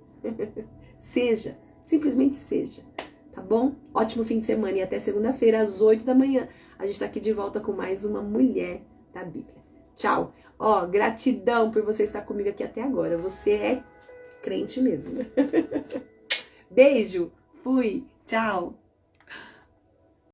[SPEAKER 1] seja, simplesmente seja. Tá bom? Ótimo fim de semana e até segunda-feira às 8 da manhã. A gente tá aqui de volta com mais uma Mulher da Bíblia. Tchau. Ó, gratidão por você estar comigo aqui até agora. Você é crente mesmo. Beijo. Fui. Tchau.